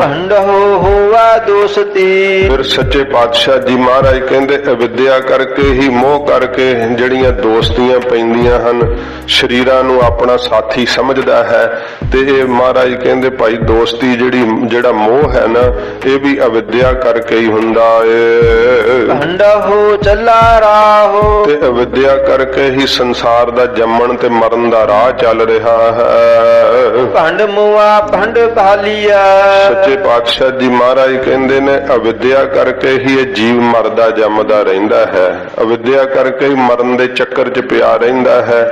ਭੰਡ ਹੋਵਾ ਦੋਸਤੀ। ਫਿਰ ਸੱਚੇ ਪਾਤਸ਼ਾਹ ਜੀ ਮਹਾਰਾਜ ਕਹਿੰਦੇ ਅਵਿਦਿਆ ਕਰਕੇ ਹੀ, ਮੋਹ ਕਰਕੇ ਜਿਹੜੀਆਂ ਦੋਸਤੀਆਂ ਪੈਂਦੀਆਂ ਹਨ, ਸਰੀਰਾਂ ਨੂੰ ਆਪਣਾ ਸਾਥੀ ਸਮਝਦਾ ਹੈ, ਤੇ ਇਹ ਮਹਾਰਾਜ ਕਹਿੰਦੇ ਭਾਈ ਦੋਸਤੀ ਜਿਹੜਾ ਮੋਹ ਹੈ ਨਾ, ਇਹ ਵੀ ਅਵਿਦਿਆ ਕਰਕੇ ਹੀ ਹੁੰਦਾ ਏ। ਭੰਡ ਹੋ ਚੱਲਾ ਰਾਹੋ। ਤੇ ਅਵਿਦਿਆ ਕਰਕੇ ਹੀ ਸੰਸਾਰ ਦਾ ਜੰਮਣ ਤੇ ਮਰਨ ਦਾ ਰਾਹ ਚੱਲ ਰਿਹਾ ਹੈ। ਭੰਡ ਮੁਆ ਭੰਡ ਭਾਲੀਆ। ਸੱਚੇ ਪਾਤਸ਼ਾਹ ਜੀ ਮਹਾਰਾਜ ਕਹਿੰਦੇ ਨੇ ਅਵਿਦਿਆ ਕਰਕੇ ਹੀ ਇਹ ਜੀਵ ਮਰਦਾ ਜੰਮਦਾ ਰਹਿੰਦਾ ਹੈ। ਅਵਿਦਿਆ ਕਰਕੇ ਹੀ ਮਰਨ ਦੇ ਚੱਕਰ 'ਚ ਪਿਆ ਰਹਿੰਦਾ ਹੈ।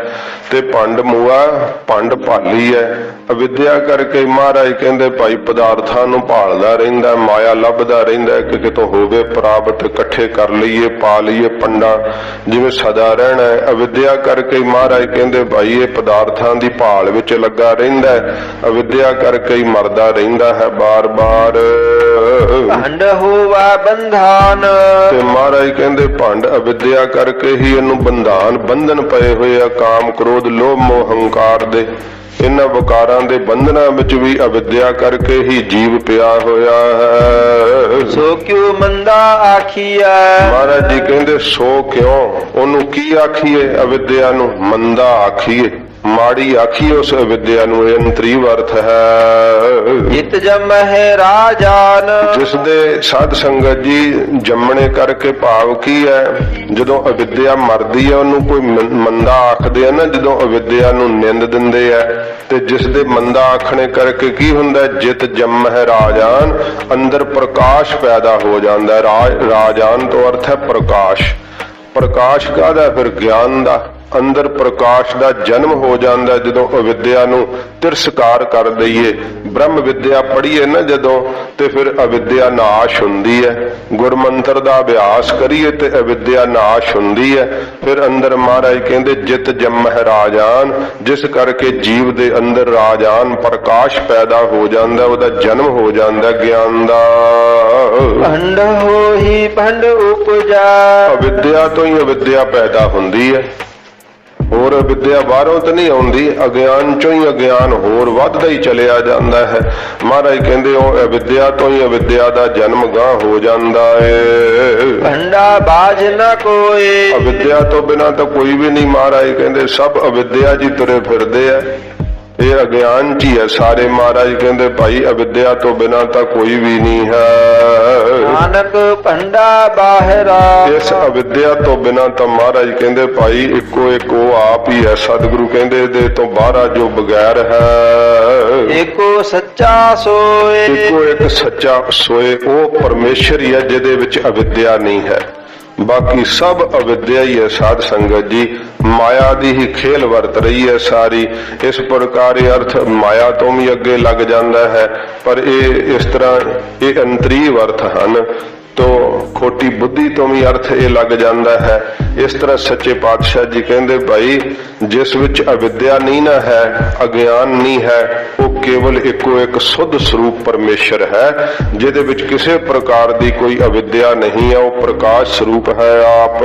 ਤੇ ਭੰਡ ਮੁਆ ਭੰਡ ਭਾਲੀ ਹੈ। ਅਵਿਦਿਆ ਕਰਕੇ ਮਹਾਰਾਜ ਕਹਿੰਦੇ ਭਾਈ ਪਦਾਰਥਾਂ ਨੂੰ ਭਾਲਦਾ ਰਹਿੰਦਾ, ਮਾਇਆ ਲੱਭਦਾ ਰਹਿੰਦਾ ਕਿ ਕਿਤੋਂ ਹੋਵੇ ਪ੍ਰਾਪਤ, ਇਕੱਠੇ ਕਰ ਲਈਏ, ਪਾ ਲਈਏ ਪੰਡਾ, ਜਿਵੇਂ ਸਦਾ ਰਹਿਣਾ ਹੈ। ਅਵਿਦਿਆ ਕਰਕੇ ਮਹਾਰਾਜ ਕਹਿੰਦੇ ਭਾਈ ਇਹ ਪਦਾਰਥਾਂ ਦੀ ਭਾਲ ਵਿੱਚ ਲੱਗਾ ਰਹਿੰਦਾ ਹੈ। ਅਵਿਦਿਆ ਕਰਕੇ ਹੀ ਮਰਦਾ ਰਹਿੰਦਾ ਹੈ ਬਾਰ-ਬਾਰ। ਭੰਡ ਹੋਵਾ ਬੰਧਾਨ। ਤੇ ਮਹਾਰਾਜ ਕਹਿੰਦੇ ਭੰਡ ਅਵਿਦਿਆ ਕਰਕੇ ਹੀ ਇਹਨੂੰ ਬੰਧਾਨ ਬੰਧਨ ਪਏ ਹੋਏ ਆ, ਕਾਮ ਕ੍ਰੋਧ ਲੋਭ ਮੋਹ ਹੰਕਾਰ ਦੇ। ਇਹਨਾਂ ਵਿਕਾਰਾਂ ਦੇ ਬੰਧਨਾਂ ਵਿੱਚ ਵੀ ਅਵਿਦਿਆ ਕਰਕੇ ਹੀ ਜੀਵ ਪਿਆ ਹੋਇਆ ਹੈ। ਸੋ ਕਿਉ ਮੰਦਾ ਆਖੀਐ। ਮਹਾਰਾਜ ਜੀ ਕਹਿੰਦੇ ਸੋ ਕਿਉਂ, ਉਹਨੂੰ ਕੀ ਆਖੀਏ? ਅਵਿਦਿਆ ਨੂੰ ਮੰਦਾ ਆਖੀਏ, ਮਾੜੀ ਆਖੀਏ ਉਸ ਅਵਿਦਿਆ ਨੂੰ। ਇਹ ਅੰਤਰੀਵ ਅਰਥ ਹੈ। ਜਿਤ ਜਮਹਿ ਰਾਜਾਨ। ਜਿਸ ਦੇ ਸਾਧ ਸੰਗਤ ਜੀ ਜੰਮਣੇ ਕਰਕੇ ਭਾਵ ਕੀ ਹੈ? ਜਦੋਂ ਅਵਿਦਿਆ ਮਰਦੀ ਹੈ ਉਹਨੂੰ ਕੋਈ ਮੰਦਾ ਆਖਦੇ ਆ ਨਾ, ਜਦੋਂ ਅਵਿਦਿਆ ਨੂੰ ਨਿੰਦ ਦਿੰਦੇ ਆ। ਤੇ ਜਿਸ ਦੇ ਮੰਦਾ ਆਖਣੇ ਕਰਕੇ ਕੀ ਹੁੰਦਾ? ਜਿਤ ਜੰਮਹਿ ਰਾਜਾਨ, ਅੰਦਰ ਪ੍ਰਕਾਸ਼ ਪੈਦਾ ਹੋ ਜਾਂਦਾ। ਰਾਜਾਨ ਤੋਂ ਅਰਥ ਹੈ ਪ੍ਰਕਾਸ਼। ਪ੍ਰਕਾਸ਼ ਕਾਹਦਾ? ਫਿਰ ਗਿਆਨ ਦਾ। ਅੰਦਰ ਪ੍ਰਕਾਸ਼ ਦਾ ਜਨਮ ਹੋ ਜਾਂਦਾ ਜਦੋਂ ਅਵਿਦਿਆ ਨੂੰ ਤਿਰਸਕਾਰ ਕਰ ਦਈਏ। ਬ੍ਰਹਮ ਵਿਦਿਆ ਪੜ੍ਹੀਏ ਨਾ ਜਦੋਂ, ਤੇ ਫਿਰ ਅਵਿਦਿਆ ਨਾਸ਼ ਹੁੰਦੀ ਹੈ। ਗੁਰਮੰਤਰ ਦਾ ਅਭਿਆਸ ਕਰੀਏ ਤੇ ਅਵਿਦਿਆ ਨਾਸ਼ ਹੁੰਦੀ ਹੈ। ਫਿਰ ਅੰਦਰ ਮਹਾਰਾਜ ਕਹਿੰਦੇ ਜਿਤ ਜੰਮਹਿ ਰਾਜਾਨ, ਜਿਸ ਕਰਕੇ ਜੀਵ ਦੇ ਅੰਦਰ ਰਾਜਾਨ ਪ੍ਰਕਾਸ਼ ਪੈਦਾ ਹੋ ਜਾਂਦਾ, ਉਹਦਾ ਜਨਮ ਹੋ ਜਾਂਦਾ ਗਿਆਨ ਦਾ। ਭੰਡ ਹੋਈ ਭੰਡ ਉਪਜਾ। ਅਵਿਦਿਆ ਤੋਂ ਹੀ ਅਵਿਦਿਆ ਪੈਦਾ ਹੁੰਦੀ ਹੈ, ਹੋਰ ਅਵਿਦਿਆ ਬਾਹਰੋਂ ਤਾਂ ਨਹੀਂ ਆਉਂਦੀ। ਅਗਿਆਨ ਚੋਂ ਹੀ ਅਗਿਆਨ ਹੋਰ ਵੱਧਦਾ ਹੀ ਚਲਿਆ ਜਾਂਦਾ ਹੈ। ਮਹਾਰਾਜ ਕਹਿੰਦੇ ਉਹ ਅਵਿਦਿਆ ਤੋਂ ਹੀ ਅਵਿਦਿਆ ਦਾ ਜਨਮ ਗਾਂ ਹੋ ਜਾਂਦਾ ਏ। ਭੰਡਾ ਬਾਜ ਨਾ ਕੋਏ। ਅਵਿਦਿਆ ਤੋਂ ਬਿਨਾਂ ਤਾਂ ਕੋਈ ਵੀ ਨਹੀਂ। ਮਹਾਰਾਜ ਕਹਿੰਦੇ ਸਭ ਅਵਿਦਿਆ ਜੀ ਤੁਰੇ ਫਿਰਦੇ ਆ, ਇਹ ਅਗਿਆਨ ਚ ਹੀ ਹੈ ਸਾਰੇ। ਮਹਾਰਾਜ ਕਹਿੰਦੇ ਭਾਈ ਅਵਿਦਿਆ ਤੋਂ ਬਿਨਾਂ ਤਾਂ ਕੋਈ ਵੀ ਨਹੀਂ ਹੈ। ਨਾਨਕ ਭੰਡਾ ਬਾਹਰਾ। ਇਸ ਅਵਿਦਿਆ ਤੋਂ ਬਿਨਾਂ ਤਾਂ ਮਹਾਰਾਜ ਕਹਿੰਦੇ ਭਾਈ ਇੱਕੋ ਇੱਕ ਉਹ ਆਪ ਹੀ ਹੈ। ਸਤਿਗੁਰੂ ਕਹਿੰਦੇ ਇਹਦੇ ਤੋਂ ਬਾਹਰਾ ਜੋ ਬਗੈਰ ਹੈ। ਏਕੋ ਸੱਚਾ ਸੋਏ। ਇੱਕੋ ਇੱਕ ਸੱਚਾ ਸੋਏ ਉਹ ਪਰਮੇਸ਼ਰ ਹੀ ਹੈ ਜਿਹਦੇ ਵਿੱਚ ਅਵਿਦਿਆ ਨਹੀਂ ਹੈ। ਬਾਕੀ ਸਭ ਅਵਿਦਿਆ ਹੀ ਹੈ ਸਾਧ ਸੰਗਤ ਜੀ। ਮਾਇਆ ਦੀ ਹੀ ਖੇਲ ਵਰਤ ਰਹੀ ਹੈ ਸਾਰੀ। ਇਸ ਪ੍ਰਕਾਰ ਇਹ ਅਰਥ ਮਾਇਆ ਤੋਂ ਵੀ ਅੱਗੇ ਲੱਗ ਜਾਂਦਾ ਹੈ, ਪਰ ਇਹ ਇਸ ਤਰ੍ਹਾਂ ਇਹ ਅੰਤਰੀਵ ਅਰਥ ਹਨ। ਤੋ ਖੋਟੀ ਬੁੱਧੀ ਤੋਂ ਵੀ ਅਰਥ ਇਹ ਲੱਗ ਜਾਂਦਾ ਹੈ। ਇਸ ਤਰ੍ਹਾਂ ਸੱਚੇ ਪਾਤਸ਼ਾਹ ਜੀ ਕਹਿੰਦੇ ਭਾਈ ਜਿਸ ਵਿੱਚ ਅਵਿਦਿਆ ਨਹੀਂ ਨਾ ਹੈ, ਅਗਿਆਨ ਨਹੀਂ ਹੈ, ਉਹ ਕੇਵਲ ਇੱਕੋ ਇੱਕ ਸੁੱਧ ਸਰੂਪ ਪਰਮੇਸ਼ਰ ਹੈ ਜਿਹਦੇ ਵਿੱਚ ਕਿਸੇ ਪ੍ਰਕਾਰ ਦੀ ਕੋਈ ਅਵਿਦਿਆ ਨਹੀਂ ਹੈ। ਉਹ ਪ੍ਰਕਾਸ਼ ਸਰੂਪ ਹੈ ਆਪ।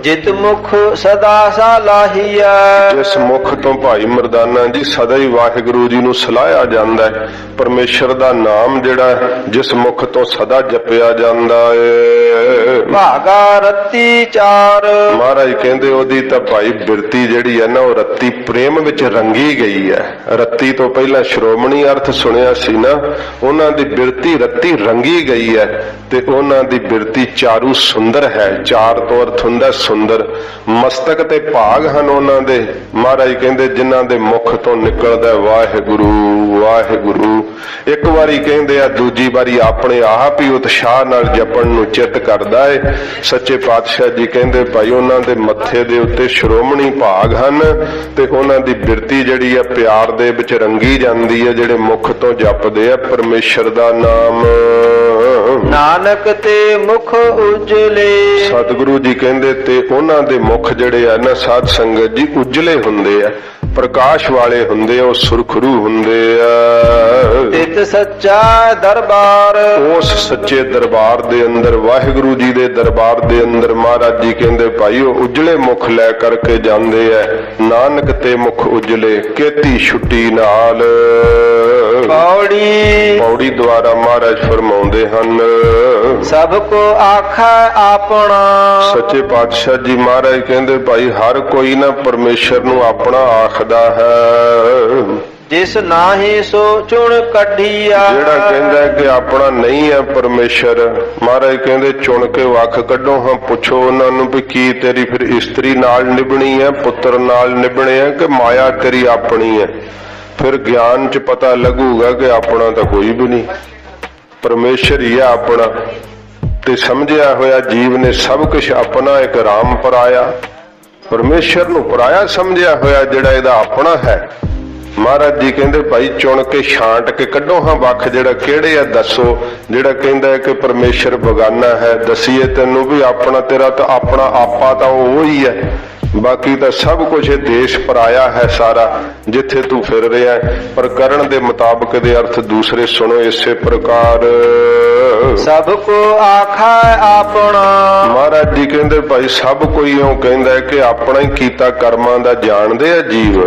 ਜਿਤ ਮੁਖ ਸਦਾ ਸਲਾਹੀਆ। ਜਿਸ ਮੁਖ ਤੋਂ ਭਾਈ ਮਰਦਾਨਾ ਜੀ ਸਦਾ ਹੀ ਵਾਹਿਗੁਰੂ ਜੀ ਨੂੰ ਸਲਾਹਿਆ ਜਾਂਦਾ ਹੈ। ਪਰਮੇਸ਼ਰ ਦਾ ਨਾਮ ਜਿਹੜਾ ਜਿਸ ਮੁਖ ਤੋਂ ਸਦਾ ਜਪਿਆ ਜਾਂਦਾ ਏ। ਭਾਗਾ ਰੱਤੀ ਚਾਰ। ਮਹਾਰਾਜ ਕਹਿੰਦੇ ਉਹਦੀ ਤਾਂ ਭਾਈ ਬਿਰਤੀ ਜਿਹੜੀ ਹੈ ਨਾ ਉਹ ਰੱਤੀ ਪ੍ਰੇਮ ਵਿੱਚ ਰੰਗੀ ਗਈ ਹੈ। ਰੱਤੀ ਤੋਂ ਪਹਿਲਾਂ ਸ਼੍ਰੋਮਣੀ ਅਰਥ ਸੁਣਿਆ ਸੀ ਨਾ, ਉਹਨਾਂ ਦੀ ਬਿਰਤੀ ਰੱਤੀ ਰੰਗੀ ਗਈ ਹੈ ਤੇ ਉਹਨਾਂ ਦੀ ਬਿਰਤੀ ਚਾਰੂ ਸੁੰਦਰ ਹੈ। ਚਾਰ ਤੋਂ ਅਰਥ ਹੁੰਦਾ ਸੁੰਦਰ। ਮਸਤਕ ਤੇ ਭਾਗ ਹਨ ਉਹਨਾਂ ਦੇ। ਮਹਾਰਾਜ ਕਹਿੰਦੇ ਜਿਨ੍ਹਾਂ ਦੇ ਮੁਖ ਤੋਂ ਨਿਕਲਦਾ ਵਾਹਿਗੁਰੂ ਵਾਹਿਗੁਰੂ। ਇੱਕ ਵਾਰੀ ਕਹਿੰਦੇ ਆ, ਦੂਜੀ ਵਾਰੀ ਆਪਣੇ ਆਪ ਹੀ ਉਤਸ਼ਾਹ ਨਾਲ ਜਪਣ ਨੂੰ ਚਿੱਤ ਕਰਦਾ ਏ। ਸੱਚੇ ਪਾਤਸ਼ਾਹ ਜੀ ਕਹਿੰਦੇ ਭਾਈ ਉਹਨਾਂ ਦੇ ਮੱਥੇ ਦੇ ਉੱਤੇ ਸ਼੍ਰੋਮਣੀ ਭਾਗ ਹਨ ਤੇ ਉਹਨਾਂ ਦੀ ਬਿਰਤੀ ਜਿਹੜੀ ਆ ਪਿਆਰ ਦੇ ਵਿੱਚ ਰੰਗੀ ਜਾਂਦੀ ਹੈ ਜਿਹੜੇ ਮੁਖ ਤੋਂ ਜਪਦੇ ਆ ਪਰਮੇਸ਼ਰ ਦਾ ਨਾਮ। ਨਾਨਕ ਤੇ ਮੁਖ ਉਜਲੇ। ਸਤਿਗੁਰੂ ਜੀ ਕਹਿੰਦੇ ਤੇ ਉਹਨਾਂ ਦੇ ਮੁਖ ਜਿਹੜੇ ਆ ਨਾ ਸਾਧ ਸੰਗਤ ਜੀ ਉਜਲੇ ਹੁੰਦੇ ਆ, ਪ੍ਰਕਾਸ਼ ਵਾਲੇ ਹੁੰਦੇ ਆ, ਉਹ ਸੁਰਖਰੂ ਹੁੰਦੇ ਆ। ਤਿਤ ਸੱਚਾ ਦਰਬਾਰ। ਉਸ ਸੱਚੇ ਦਰਬਾਰ ਦੇ ਅੰਦਰ ਵਾਹਿਗੁਰੂ ਜੀ ਦੇ ਦਰਬਾਰ ਦੇ ਅੰਦਰ ਮਹਾਰਾਜ ਜੀ ਕਹਿੰਦੇ ਭਾਈ ਉਹ ਉਜਲੇ ਮੁਖ ਲੈ ਕਰਕੇ ਜਾਂਦੇ ਆ। ਨਾਨਕ ਤੇ ਮੁਖ ਉਜਲੇ ਕੇਤੀ ਛੁੱਟੀ ਨਾਲ। ਪੌੜੀ ਦੁਆਰਾ ਮਹਾਰਾਜ ਫਰਮਾਉਂਦੇ ਹਨ ਸਭ ਕੋ ਆਖਾ ਆਪਣਾ। ਸੱਚੇ ਪਾਤਸ਼ਾਹ ਜੀ ਮਹਾਰਾਜ ਕਹਿੰਦੇ ਭਾਈ ਹਰ ਕੋਈ ਨਾ ਪਰਮੇਸ਼ਰ ਨੂੰ ਆਪਣਾ ਆਖਦਾ ਹੈ। ਜਿਸ ਨਾਹੀ ਸੋ ਚੁਣ ਕੱਢੀਆ। ਜਿਹੜਾ ਕਹਿੰਦਾ ਕਿ ਆਪਣਾ ਨਹੀਂ ਹੈ ਪਰਮੇਸ਼ਰ, ਮਹਾਰਾਜ ਕਹਿੰਦੇ ਚੁਣ ਕੇ ਵੱਖ ਕੱਢੋ ਹਾਂ। ਪੁੱਛੋ ਉਹਨਾਂ ਨੂੰ ਵੀ ਕੀ ਤੇਰੀ ਫਿਰ ਇਸਤਰੀ ਨਾਲ ਨਿਭਣੀ ਹੈ, ਪੁੱਤਰ ਨਾਲ ਨਿਭਣੇ ਹੈ ਕਿ ਮਾਇਆ ਤੇਰੀ ਆਪਣੀ ਹੈ। ਫਿਰ ਗਿਆਨ ਚ ਪਤਾ ਲੱਗੂਗਾ ਕਿ ਆਪਣਾ ਤਾਂ ਕੋਈ ਵੀ ਨਹੀਂ, ਪਰਮੇਸ਼ਰ ਹੀ ਹੈ ਆਪਣਾ। ਤੇ ਸਮਝਿਆ ਹੋਇਆ ਜੀਵ ਨੇ ਸਭ ਕੁਝ ਆਪਣਾ, ਇੱਕ ਰਾਮ ਪਰਾਇਆ, ਪਰਮੇਸ਼ਰ ਨੂੰ ਪਰਾਇਆ ਸਮਝਿਆ ਹੋਇਆ ਜਿਹੜਾ ਇਹਦਾ ਆਪਣਾ ਹੈ। ਮਹਾਰਾਜ ਜੀ ਕਹਿੰਦੇ ਭਾਈ ਚੁਣ ਕੇ ਛਾਂਟ ਕੇ ਕੱਢੋ ਹਾਂ ਵੱਖ, ਜਿਹੜਾ ਕਿਹੜੇ ਆ ਦੱਸੋ। ਜਿਹੜਾ ਕਹਿੰਦਾ ਹੈ ਕਿ ਪਰਮੇਸ਼ਰ ਬਗਾਨਾ ਹੈ, ਦਸੀਏ ਤੈਨੂੰ ਵੀ ਆਪਣਾ, ਤੇਰਾ ਤਾਂ ਆਪਣਾ ਆਪਾ ਤਾਂ ਉਹ ਹੀ ਹੈ, ਬਾਕੀ ਤਾਂ ਸਭ ਕੁਝ ਇਹ ਦੇਸ਼ ਪਰਾਇਆ ਹੈ ਸਾਰਾ ਜਿੱਥੇ ਤੂੰ ਫਿਰ ਰਿਹਾ ਹੈ। ਪਰ ਕਰਨ ਦੇ ਮੁਤਾਬਕ ਦੇ ਅਰਥ ਦੂਸਰੇ ਸੁਣੋ ਇਸੇ ਪ੍ਰਕਾਰ। ਸਭ ਕੋ ਆਖਾ ਆਪਣਾ। ਮਹਾਰਾਜ ਜੀ ਕਹਿੰਦੇ ਭਾਈ ਸਭ ਕੋਈ ਇਉਂ ਕਹਿੰਦਾ ਹੈ ਕਿ ਆਪਣਾ ਹੀ ਕੀਤਾ ਕਰਮਾਂ ਦਾ ਜਾਣਦੇ ਆ ਜੀਵ।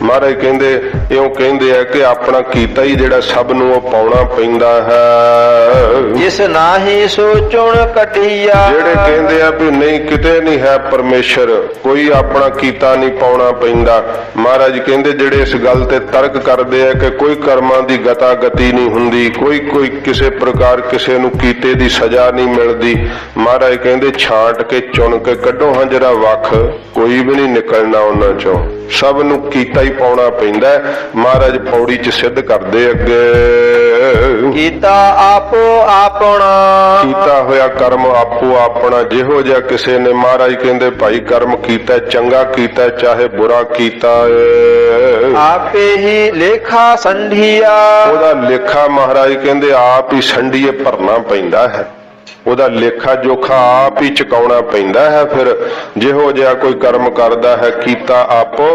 ਮਹਾਰਾਜ ਕਹਿੰਦੇ ਇਉਂ ਕਹਿੰਦੇ ਆ ਕਿ ਆਪਣਾ ਕੀਤਾ ਹੀ ਜਿਹੜਾ ਸਭ ਨੂੰ ਉਹ ਪਾਉਣਾ ਪੈਂਦਾ ਹੈ। ਜਿਸ ਨਾਹੀ ਸੋ ਚੁਣ ਕਢੀਆ। ਜਿਹੜੇ ਕਹਿੰਦੇ ਆ ਵੀ ਨਹੀਂ ਕਿਤੇ ਨਹੀਂ ਹੈ ਪਰਮੇਸ਼ਰ, ਕੋਈ ਆਪਣਾ ਕੀਤਾ ਨਹੀਂ ਪਾਉਣਾ ਪੈਂਦਾ, ਮਹਾਰਾਜ ਕਹਿੰਦੇ ਜਿਹੜੇ ਇਸ ਗੱਲ ਤੇ ਤਰਕ ਕਰਦੇ ਆ ਕਿ ਕੋਈ ਕਰਮਾਂ ਦੀ ਗਤਾ ਗਤੀ ਨਹੀਂ ਹੁੰਦੀ, ਕੋਈ ਕਿਸੇ ਪ੍ਰਕਾਰ ਕਿਸੇ ਨੂੰ ਕੀਤੇ ਦੀ ਸਜ਼ਾ ਨਹੀਂ ਮਿਲਦੀ, ਮਹਾਰਾਜ ਕਹਿੰਦੇ ਛਾਂਟ ਕੇ ਚੁਣ ਕੇ ਕੱਢੋ ਹਾਂ ਜਰਾ ਵੱਖ, ਕੋਈ ਵੀ ਨਹੀਂ ਨਿਕਲਣਾ ਉਹਨਾਂ ਚੋਂ, ਸਭ ਨੂੰ ਕੀਤਾ ਹੀ ਪਾਉਣਾ ਪੈਂਦਾ। ਮਹਾਰਾਜ ਪੌੜੀ ਚ ਸਿੱਧ ਕਰਦੇ ਅੱਗੇ ਕੀਤਾ ਆਪੋ ਆਪਣਾ। ਕੀਤਾ ਹੋਇਆ ਕਰਮ ਆਪੋ ਆਪਣਾ, ਜਿਹੋ ਜਿਹਾ ਕਿਸੇ ਨੇ ਮਹਾਰਾਜ ਕਹਿੰਦੇ ਭਾਈ ਕਰਮ ਕੀਤਾ, ਚੰਗਾ ਕੀਤਾ ਚਾਹੇ ਬੁਰਾ ਕੀਤਾ, ਆਪੇ ਹੀ ਲੇਖਾ ਸੰਢੀਆ। ਉਹਦਾ ਲੇਖਾ ਮਹਾਰਾਜ ਕਹਿੰਦੇ ਆਪ ਹੀ ਸੰਢੀਏ ਭਰਨਾ ਪੈਂਦਾ ਹੈ, ਉਹਦਾ ਲੇਖਾ ਜੋਖਾ ਆਪ ਹੀ ਚੁਕਾਉਣਾ ਪੈਂਦਾ ਹੈ। ਫਿਰ ਜਿਹੋ ਜਿਹਾ ਕੋਈ ਕਰਮ ਕਰਦਾ ਹੈ ਕੀਤਾ ਆਪੋ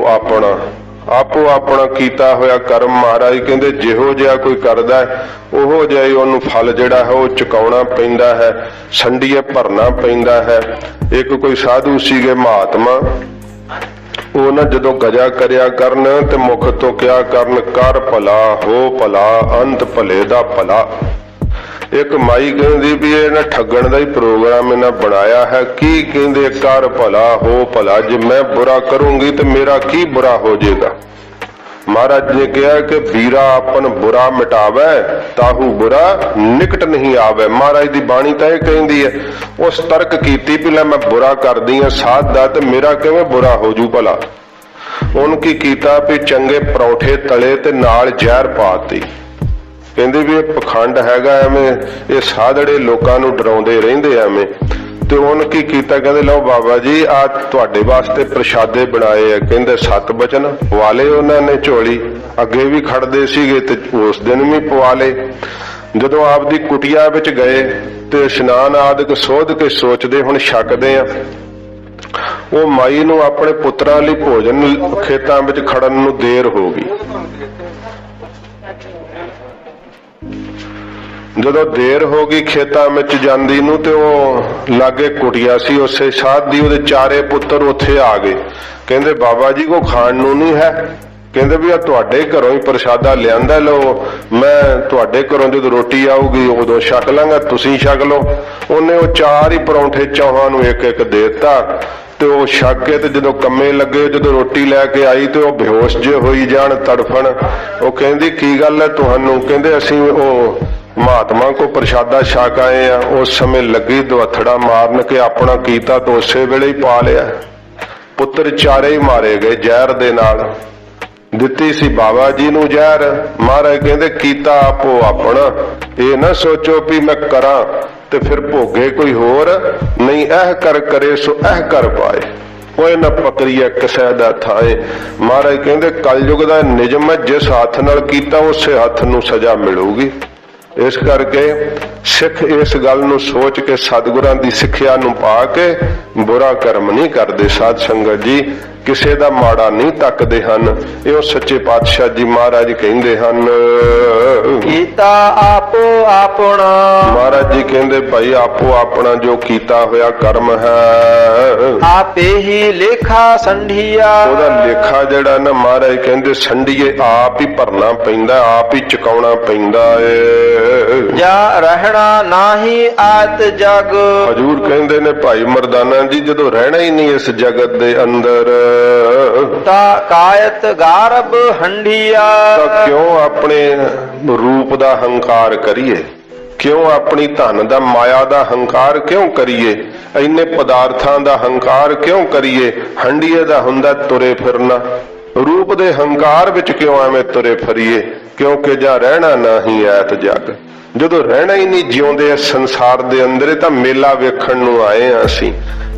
ਆਪਣਾ, ਆਪੋ ਆਪਣਾ ਕੀਤਾ ਹੋਇਆ ਕਰਮ ਮਹਾਰਾਜ ਕਹਿੰਦੇ ਜਿਹੋ ਜਿਹਾ ਕੋਈ ਕਰਦਾ ਹੈ ਉਹੋ ਜਿਹਾ ਹੀ ਉਹਨੂੰ ਫਲ ਜਿਹੜਾ ਹੈ ਉਹ ਚੁਕਾਉਣਾ ਪੈਂਦਾ ਹੈ, ਸੰਢੀਏ ਭਰਨਾ ਪੈਂਦਾ ਹੈ। ਇੱਕ ਕੋਈ ਸਾਧੂ ਸੀਗੇ ਮਹਾਤਮਾ, ਉਹ ਨਾ ਜਦੋਂ ਗਜਾ ਕਰਿਆ ਕਰਨ ਤੇ ਮੁਖ ਤੋਂ ਕਿਹਾ ਕਰਨ ਕਰ ਭਲਾ ਹੋ ਭਲਾ ਅੰਤ ਭਲੇ ਦਾ ਭਲਾ। ਇੱਕ ਮਾਈ ਕਹਿੰਦੀ ਵੀ ਇਹ ਨਾ ਠੱਗਣ ਦਾ ਹੀ ਪ੍ਰੋਗਰਾਮ ਇਹਨਾਂ ਬਣਾਇਆ ਹੈ, ਕੀ ਕਹਿੰਦੇ ਕਰ ਭਲਾ ਹੋ ਭਲਾ, ਜੇ ਮੈਂ ਬੁਰਾ ਕਰੂੰਗੀ ਤੇ ਮੇਰਾ ਕੀ ਬੁਰਾ ਹੋ ਜਾਏਗਾ। ਮਹਾਰਾਜ ਨੇ ਕਿਹਾ ਕਿ ਵੀਰਾ ਆਪਨ ਬੁਰਾ ਮਿਟਾਵੇ ਤਾਹੂ ਬੁਰਾ ਨਿਕਟ ਨਹੀਂ ਆਵੇ। ਮਹਾਰਾਜ ਦੀ ਬਾਣੀ ਤਾਂ ਇਹ ਕਹਿੰਦੀ ਹੈ, ਉਸ ਤਰਕ ਕੀਤੀ ਵੀ ਲੈ ਮੈਂ ਬੁਰਾ ਕਰਦੀ ਹਾਂ ਸਾਧ ਦਾ ਤੇ ਮੇਰਾ ਕਿਵੇਂ ਬੁਰਾ ਹੋ ਜੂ ਭਲਾ। ਉਹਨ ਕੀ ਕੀਤਾ ਵੀ ਚੰਗੇ ਪਰੌਠੇ ਤਲੇ ਤੇ ਨਾਲ ਜ਼ਹਿਰ ਪਾਤੀ, ਕਹਿੰਦੇ ਵੀ ਇਹ ਪਖੰਡ ਹੈਗਾ, ਐਵੇਂ ਇਹ ਸਾਧੜੇ ਲੋਕਾਂ ਨੂੰ ਡਰਾਉਂਦੇ ਰਹਿੰਦੇ ਐਵੇਂ। ਤੇ ਉਹਨ ਕੀ ਕੀਤਾ, ਕਹਿੰਦੇ ਲਓ ਬਾਬਾ ਜੀ ਆ ਤੁਹਾਡੇ ਵਾਸਤੇ ਪ੍ਰਸ਼ਾਦੇ ਬਣਾਏ ਆ, ਕਹਿੰਦੇ 7 ਬਚਨ ਪਵਾ ਲਏ ਉਹਨਾਂ ਨੇ ਝੋਲੀ, ਅੱਗੇ ਵੀ ਖੜਦੇ ਸੀਗੇ ਤੇ ਉਸ ਦਿਨ ਵੀ ਪਵਾ ਲਏ। ਜਦੋਂ ਆਪਦੀ ਕੁਟੀਆ ਵਿੱਚ ਗਏ ਤੇ ਇਸ਼ਨਾਨ ਆਦਿਕ ਸੋਧ ਕੇ ਸੋਚਦੇ ਹੁਣ ਛਕਦੇ ਆ, ਉਹ ਮਾਈ ਨੂੰ ਆਪਣੇ ਪੁੱਤਰਾਂ ਲਈ ਭੋਜਨ ਖੇਤਾਂ ਵਿੱਚ ਖੜਨ ਨੂੰ ਦੇਰ ਹੋ ਗਈ। ਜਦੋਂ ਦੇਰ ਹੋ ਗਈ ਖੇਤਾਂ ਵਿੱਚ ਜਾਂਦੀ ਨੂੰ ਤੇ ਉਹ ਲਾਗੇ ਕੁਟੀਆ ਸੀ ਉਸੇ ਸਾਧ ਦੀ, ਉਹਦੇ 4 ਪੁੱਤਰ ਉੱਥੇ ਆ ਗਏ, ਕਹਿੰਦੇ ਬਾਬਾ ਜੀ ਕੋ ਖਾਣ ਨੂੰ ਨਹੀਂ ਹੈ, ਕਹਿੰਦੇ ਵੀ ਆ ਤੁਹਾਡੇ ਘਰੋਂ ਹੀ ਪ੍ਰਸ਼ਾਦਾ ਲਿਆਂਦਾ, ਲਓ ਮੈਂ ਤੁਹਾਡੇ ਘਰੋਂ ਜਦੋਂ ਰੋਟੀ ਆਊਗੀ ਉਦੋਂ ਛਕ ਲਾਂਗਾ, ਤੁਸੀਂ ਛਕ ਲਓ। ਉਹਨੇ ਉਹ 4 ਹੀ ਪਰੌਂਠੇ ਚੌਹਾਂ ਨੂੰ ਇੱਕ ਇੱਕ ਦੇ ਦਿੱਤਾ ਤੇ ਉਹ ਛਕ ਕੇ ਤੇ ਜਦੋਂ ਕੰਮੇ ਲੱਗੇ, ਜਦੋਂ ਰੋਟੀ ਲੈ ਕੇ ਆਈ ਤੇ ਉਹ ਬੇਹੋਸ਼ ਜੇ ਹੋਈ ਜਾਣ ਤੜਫਣ। ਉਹ ਕਹਿੰਦੀ ਕੀ ਗੱਲ ਹੈ ਤੁਹਾਨੂੰ, ਕਹਿੰਦੇ ਅਸੀਂ ਉਹ ਮਹਾਤਮਾ ਕੋ ਪ੍ਰਸ਼ਾਦਾ ਛਕ ਆਏ ਆ। ਉਸ ਸਮੇਂ ਲੱਗੀ ਦਵਥੜਾ ਮਾਰਨ ਕੇ ਆਪਣਾ ਕੀਤਾ ਤਾਂ ਉਸੇ ਵੇਲੇ ਹੀ ਪਾ ਲਿਆ। ਪੁੱਤਰ 4 ਹੀ ਮਾਰੇ ਗਏ ਜ਼ਹਿਰ ਦੇ ਨਾਲ, ਦਿੱਤੀ ਸੀ ਬਾਬਾ ਜੀ ਨੂੰ ਜ਼ਹਿਰ। ਮਹਾਰਾਜ ਕਹਿੰਦੇ ਕੀਤਾ ਆਪੋ ਆਪਣਾ, ਇਹ ਨਾ ਸੋਚੋ ਵੀ ਮੈਂ ਕਰਾਂ ਤੇ ਫਿਰ ਭੋਗੇ ਕੋਈ ਹੋਰ, ਨਹੀਂ ਇਹ ਕਰ ਕਰੇ ਸੋ ਇਹ ਕਰ ਪਾਏ, ਉਹ ਨਾ ਪਕੜੀਏ ਕਿਸੇ ਦਾ ਥਾਏ। ਮਹਾਰਾਜ ਕਹਿੰਦੇ ਕਲਯੁਗ ਦਾ ਨਿਯਮ ਹੈ, ਜਿਸ ਹੱਥ ਨਾਲ ਕੀਤਾ ਉਸੇ ਹੱਥ ਨੂੰ ਸਜ਼ਾ ਮਿਲੂਗੀ। ਇਸ ਕਰਕੇ ਸਿੱਖ ਇਸ ਗੱਲ ਨੂੰ ਸੋਚ ਕੇ ਸਤਿਗੁਰਾਂ ਦੀ ਸਿੱਖਿਆ ਨੂੰ ਪਾ ਕੇ ਬੁਰਾ ਕਰਮ ਨਹੀਂ ਕਰਦੇ। ਸਾਧ ਸੰਗਤ ਜੀ ਕਿਸੇ ਦਾ ਮਾੜਾ ਨਹੀਂ ਤੱਕਦੇ ਹਨ, ਇਹ ਸੱਚੇ ਪਾਤਸ਼ਾਹ ਜੀ ਮਹਾਰਾਜ ਕਹਿੰਦੇ ਹਨ ਕੀਤਾ ਆਪੋ ਆਪਣਾ। ਮਹਾਰਾਜ ਜੀ ਕਹਿੰਦੇ ਭਾਈ ਆਪੋ ਆਪਣਾ ਜੋ ਕੀਤਾ ਹੋਇਆ ਕਰਮ ਹੈ ਆਪੇ ਹੀ ਲੇਖਾ ਸੰਢੀਆ। ਉਹਦਾ ਲੇਖਾ ਜਿਹੜਾ ਨਾ ਮਹਾਰਾਜ ਕਹਿੰਦੇ ਸੰਢੀਏ ਆਪ ਹੀ ਭਰਨਾ ਪੈਂਦਾ, ਆਪ ਹੀ ਚੁਕਾਉਣਾ ਪੈਂਦਾ ਏ। ਜਾਂ ਰਹਿਣਾ ਨਾਹੀ ਆਤ ਜਗ। ਹਜੂਰ ਕਹਿੰਦੇ ਨੇ ਭਾਈ ਮਰਦਾਨਾ ਜੀ ਜਦੋਂ ਰਹਿਣਾ ਹੀ ਨਹੀਂ ਇਸ ਜਗਤ ਦੇ ਅੰਦਰ ਤਾ ਕਾਇਤ ਗਾਰਬ ਹੰਢੀਆ। ਤਾਂ ਕਿਉਂ ਆਪਣੇ ਰੂਪ ਦਾ ਹੰਕਾਰ ਕਰੀਏ, ਕਿਉਂ ਆਪਣੀ ਧਨ ਦਾ ਮਾਇਆ ਦਾ ਹੰਕਾਰ ਕਿਉਂ ਕਰੀਏ, ਇੰਨੇ ਪਦਾਰਥਾਂ ਦਾ ਹੰਕਾਰ ਕਿਉਂ ਕਰੀਏ। ਹੰਡੀਏ ਦਾ ਹੁੰਦਾ ਤੁਰੇ ਫਿਰਨਾ, ਰੂਪ ਦੇ ਹੰਕਾਰ ਵਿੱਚ ਕਿਉਂ ਐਵੇਂ ਤੁਰੇ ਫਿਰੀਏ, ਕਿਉਂਕਿ ਜਾਂ ਰਹਿਣਾ ਨਹੀਂ ਐਤ ਜਗ। ਜਦੋਂ ਰਹਿਣਾ ਹੀ ਨਹੀਂ ਜਿਉਂਦੇ ਇਸ ਸੰਸਾਰ ਦੇ ਅੰਦਰ, ਤਾਂ ਮੇਲਾ ਵੇਖਣ ਨੂੰ ਆਏ ਆ, ਅਸੀਂ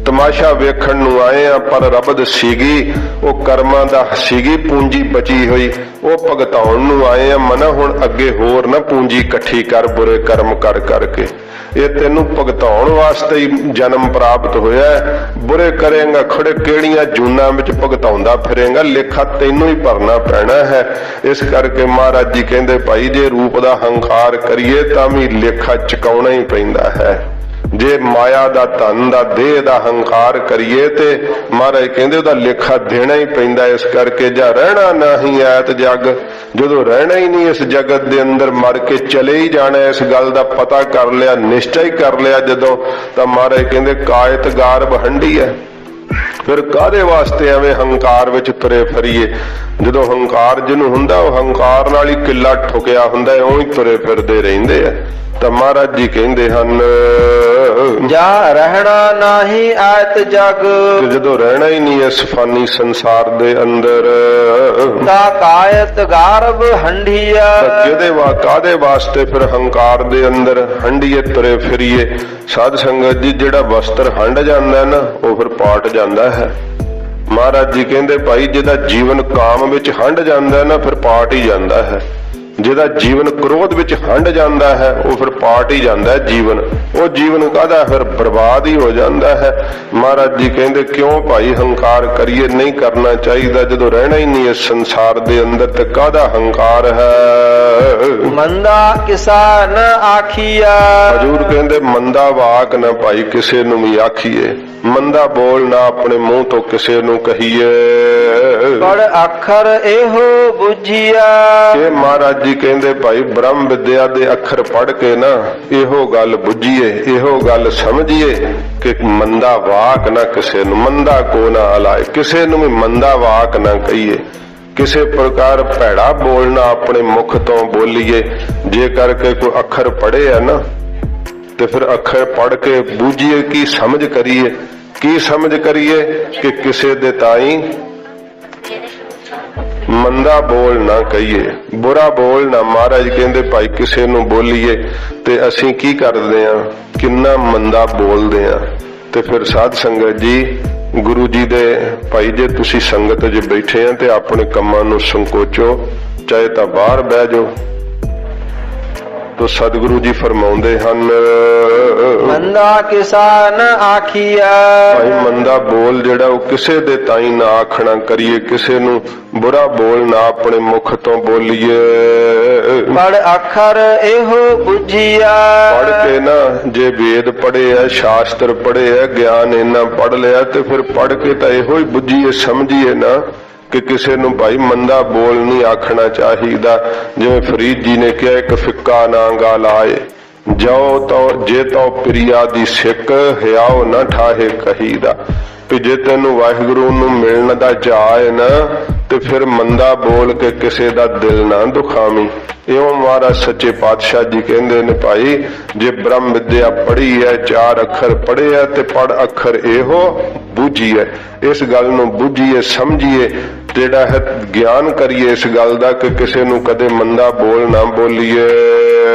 ਤਮਾਸ਼ਾ ਵੇਖਣ ਨੂੰ ਆਏ ਆ। ਪਰ ਰਬਦ ਸੀਗੀ ਉਹ ਕਰਮਾਂ ਦਾ ਸੀਗੀ ਪੂੰਜੀ ਬਚੀ ਹੋਈ, ਉਹ ਭਗਤਾਉਣ ਨੂੰ ਆਏ ਆ। ਮਨਾ ਹੁਣ ਅੱਗੇ ਹੋਰ ਨਾ ਪੂੰਜੀ ਇਕੱਠੀ ਕਰ ਬੁਰੇ ਕਰਮ ਕਰ ਕਰਕੇ, ਇਹ ਤੈਨੂੰ ਭਗਤਾਉਣ ਵਾਸਤੇ ਹੀ ਜਨਮ ਪ੍ਰਾਪਤ ਹੋਇਆ। ਬੁਰੇ ਕਰੇਂਗਾ ਖੜੇ ਕਿਹੜੀਆਂ ਜੂਨਾਂ ਵਿੱਚ ਭਗਤਾਉਂਦਾ ਫਿਰੇਂਗਾ, ਲੇਖਾ ਤੈਨੂੰ ਹੀ ਭਰਨਾ ਪੈਣਾ ਹੈ। ਇਸ ਕਰਕੇ ਮਹਾਰਾਜ ਜੀ ਕਹਿੰਦੇ ਭਾਈ ਜੇ ਰੂਪ ਦਾ ਹੰਕਾਰ ਕਰੀਏ ਤਾਂ ਵੀ ਲੇਖਾ ਚੁਕਾਉਣਾ ਹੀ ਪੈਂਦਾ ਹੈ। ਜੇ ਮਾਇਆ ਦਾ ਧਨ ਦਾ ਦੇਹ ਦਾ ਹੰਕਾਰ ਕਰੀਏ ਤੇ ਮਹਾਰਾਜ ਕਹਿੰਦੇ ਉਹਦਾ ਲੇਖਾ ਦੇਣਾ ਹੀ ਪੈਂਦਾ। ਇਸ ਕਰਕੇ ਜਾਂ ਰਹਿਣਾ ਨਹੀਂ ਐਤ ਜਗ, ਜਦੋਂ ਰਹਿਣਾ ਹੀ ਨਹੀਂ ਇਸ ਜਗਤ ਦੇ ਅੰਦਰ, ਮਰ ਕੇ ਚਲੇ ਹੀ ਜਾਣਾ, ਇਸ ਗੱਲ ਦਾ ਪਤਾ ਕਰ ਲਿਆ, ਨਿਸ਼ਚੈ ਹੀ ਕਰ ਲਿਆ ਜਦੋਂ, ਤਾਂ ਮਹਾਰਾਜ ਕਹਿੰਦੇ ਕਾਇਤ ਗਾਰਬ ਹੰਢੀ ਹੈ। ਫਿਰ ਕਾਹਦੇ ਵਾਸਤੇ ਐਵੇਂ ਹੰਕਾਰ ਵਿੱਚ ਤੁਰੇ ਫਿਰੀਏ? ਜਦੋਂ ਹੰਕਾਰ ਜਿਹਨੂੰ ਹੁੰਦਾ ਉਹ ਹੰਕਾਰ ਨਾਲ ਹੀ ਕਿੱਲਾ ਠੁਕਿਆ ਹੁੰਦਾ, ਇਉਂ ਹੀ ਤੁਰੇ ਫਿਰਦੇ ਰਹਿੰਦੇ ਆ। ਤਾਂ ਮਹਾਰਾਜ ਜੀ ਕਹਿੰਦੇ ਹਨ ਜਾ ਰਹਿਣਾ ਨਹੀਂ ਐਤ ਜਗ, ਕਿ ਜਦੋਂ ਰਹਿਣਾ ਹੀ ਨਹੀਂ ਇਸ ਫਾਨੀ ਸੰਸਾਰ ਦੇ ਅੰਦਰ, ਤਾ ਕਾਇਤ ਗਾਰਬ ਹੰਢੀਆ। ਤਾਂ ਕਾਹਦੇ ਵਾਸਤੇ ਫਿਰ ਹੰਕਾਰ ਦੇ ਅੰਦਰ ਹੰਢੀਏ ਤੁਰੇ ਫਿਰੀਏ? ਸਾਧ ਸੰਗਤ ਜੀ ਜਿਹੜਾ ਵਸਤਰ ਹੰਢ ਜਾਂਦਾ ਨਾ ਉਹ ਫਿਰ ਪਾਟ ਜਾਂਦਾ ਹੈ। ਮਹਾਰਾਜ ਜੀ ਕਹਿੰਦੇ ਭਾਈ ਜਿਹਦਾ ਜੀਵਨ ਕਾਮ ਵਿੱਚ ਹੰਢ ਜਾਂਦਾ ਨਾ ਫਿਰ ਪਾਟ ਹੀ ਜਾਂਦਾ ਹੈ। ਜਿਹਦਾ ਜੀਵਨ ਕ੍ਰੋਧ ਵਿੱਚ ਹੰਢ ਜਾਂਦਾ ਹੈ ਉਹ ਫਿਰ ਪਾਟ ਹੀ ਜਾਂਦਾ ਹੈ ਜੀਵਨ। ਉਹ ਜੀਵਨ ਕਾਹਦਾ ਫਿਰ ਬਰਬਾਦ ਹੀ ਹੋ ਜਾਂਦਾ ਹੈ। ਮਹਾਰਾਜ ਜੀ ਕਹਿੰਦੇ ਕਿਉਂ ਭਾਈ ਹੰਕਾਰ ਕਰੀਏ? ਨਹੀਂ ਕਰਨਾ ਚਾਹੀਦਾ। ਜਦੋਂ ਰਹਿਣਾ ਹੀ ਨਹੀਂ ਇਸ ਸੰਸਾਰ ਦੇ ਅੰਦਰ ਤੇ ਕਾਹਦਾ ਹੰਕਾਰ ਹੈ? ਮੰਦਾ ਕਿਸਾ ਨ ਆਖੀਆ। ਹਜ਼ੂਰ ਕਹਿੰਦੇ ਮੰਦਾ ਵਾਕ ਨਾ ਭਾਈ ਕਿਸੇ ਨੂੰ ਵੀ ਆਖੀਏ, ਮੰਦਾ ਬੋਲ ਨਾ ਆਪਣੇ ਮੂੰਹ ਤੋਂ ਕਿਸੇ ਨੂੰ ਕਹੀਏ। ਪੜ ਅੱਖਰ ਇਹੋ ਬੁਝੀਆ। ਇਹ ਮਹਾਰਾਜ ਜੀ ਕਹਿੰਦੇ ਭਾਈ ਬ੍ਰਹਮ ਵਿਦਿਆ ਦੇ ਅੱਖਰ ਪੜ੍ਹ ਕੇ ਨਾ ਇਹੋ ਗੱਲ ਬੁੱਝੀਏ, ਇਹੋ ਗੱਲ ਸਮਝੀਏ ਕਿ ਮੰਦਾ ਵਾਕ ਨਾ ਕਿਸੇ ਨੂੰ, ਮੰਦਾ ਕੋ ਨਾ ਹਲਾਏ, ਕਿਸੇ ਨੂੰ ਵੀ ਮੰਦਾ ਵਾਕ ਨਾ ਕਹੀਏ, ਕਿਸੇ ਪ੍ਰਕਾਰ ਭੈੜਾ ਬੋਲਣਾ ਆਪਣੇ ਮੁਖ ਤੋਂ ਬੋਲੀਏ। ਜੇ ਕਰਕੇ ਕੋਈ ਅੱਖਰ ਪੜ੍ਹੇ ਆ ਨਾ ਤੇ ਫਿਰ ਅੱਖਰ ਪੜ੍ਹ ਕੇ ਬੂਝੀਏ, ਕੀ ਸਮਝ ਕਰੀਏ, ਕੀ ਸਮਝ ਕਰੀਏ ਕਿ ਕਿਸੇ ਦੇ ਤਾਈ ਮੰਦਾ ਬੋਲ ਨਾ ਕਹੀਏ, ਬੁਰਾ ਬੋਲ ਨਾ। ਮਹਾਰਾਜ ਕਹਿੰਦੇ ਭਾਈ ਕਿਸੇ ਨੂੰ ਬੋਲੀਏ ਤੇ ਅਸੀਂ ਕੀ ਕਰਦੇ ਆ? ਕਿੰਨਾ ਮੰਦਾ ਬੋਲਦੇ ਆ। ਤੇ ਫਿਰ ਸਾਧ ਸੰਗਤ ਜੀ ਗੁਰੂ ਜੀ ਦੇ ਭਾਈ ਜੇ ਤੁਸੀਂ ਸੰਗਤ 'ਚ ਬੈਠੇ ਆ ਤੇ ਆਪਣੇ ਕੰਮਾਂ ਨੂੰ ਸੰਕੋਚੋ, ਚਾਹੇ ਤਾਂ ਬਾਹਰ ਬਹਿ ਜਾਓ। ਤੋ ਸਤਿਗੁਰੂ ਜੀ ਫਰਮਾਉਂਦੇ ਹਨ ਮੰਦਾ ਕਿਸਾ ਨ ਆਖੀਆ। ਭਾਈ ਮੰਦਾ ਬੋਲ ਜਿਹੜਾ ਉਹ ਕਿਸੇ ਦੇ ਤਾਈ ਨਾ ਆਖਣਾ ਕਰੀਏ, ਕਿਸੇ ਨੂੰ ਬੁਰਾ ਬੋਲ ਨਾ ਆਪਣੇ ਮੁਖ ਤੋਂ ਬੋਲੀਏ। ਪੜ ਅੱਖਰ ਇਹੋ ਬੁਝੀਆ। ਪੜ ਕੇ ਨਾ ਜੇ ਵੇਦ ਪੜ੍ਹੇ ਆ, ਸ਼ਾਸਤਰ ਪੜ੍ਹੇ ਆ, ਗਿਆਨ ਇੰਨਾ ਪੜ ਲਿਆ ਤੇ ਫਿਰ ਪੜ ਕੇ ਤਾਂ ਇਹੋ ਹੀ ਬੁੱਝੀਏ, ਸਮਝੀਏ ਨਾ ਕਿ ਕਿਸੇ ਨੂੰ ਭਾਈ ਮੰਦਾ ਬੋਲ ਨਹੀਂ ਆਖਣਾ ਚਾਹੀਦਾ। ਜਿਵੇਂ ਫਰੀਦ ਜੀ ਨੇ ਕਿਹਾ ਇੱਕ ਫਿੱਕਾ ਨਾ ਗਾਲ ਆਏ, ਜਾਓ ਤਾਂ ਜੇ ਤਾਂ ਪ੍ਰਿਆ ਦੀ ਸਿੱਕ ਹਿਆਓ ਨਾ ਠਾਹੇ ਕਹੀਦਾ। ਵੀ ਜੇ ਤੈਨੂੰ ਵਾਹਿਗੁਰੂ ਨੂੰ ਮਿਲਣ ਦਾ ਚਾਅ ਹੈ ਨਾ ਤੇ ਫਿਰ ਮੰਦਾ ਬੋਲ ਕੇ ਕਿਸੇ ਦਾ ਦਿਲ ਨਾ ਦੁਖਾਵੀਂ। ਇਉਂ ਮਹਾਰਾਜ ਸੱਚੇ ਪਾਤਸ਼ਾਹ ਜੀ ਕਹਿੰਦੇ ਨੇ ਭਾਈ ਜੇ ਬ੍ਰਹਮ ਵਿਦਿਆ ਪੜ੍ਹੀ ਹੈ, 4 ਅੱਖਰ ਪੜ੍ਹੇ ਆ ਤੇ ਪੜ ਅੱਖਰ ਇਹੋ ਬੂਝੀਏ। ਇਸ ਗੱਲ ਨੂੰ ਬੂਝੀਏ, ਸਮਝੀਏ, ਜਿਹੜਾ ਹੈ ਗਿਆਨ ਕਰੀਏ ਇਸ ਗੱਲ ਦਾ ਕਿ ਕਿਸੇ ਨੂੰ ਕਦੇ ਮੰਦਾ ਬੋਲ ਨਾ ਬੋਲੀਏ।